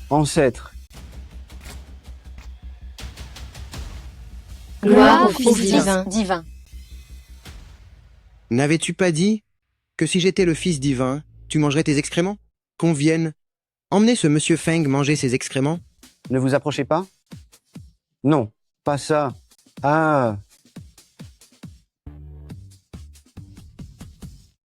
Speaker 16: Ancêtre,
Speaker 4: Gloire au Fils divin.
Speaker 1: N'avais-tu pas dit que si j'étais le Fils divin, tu mangerais tes excréments? Qu'on vienne emmener ce monsieur Feng manger ses excréments?
Speaker 16: ne vous approchez pas? Non, pas ça. Ah,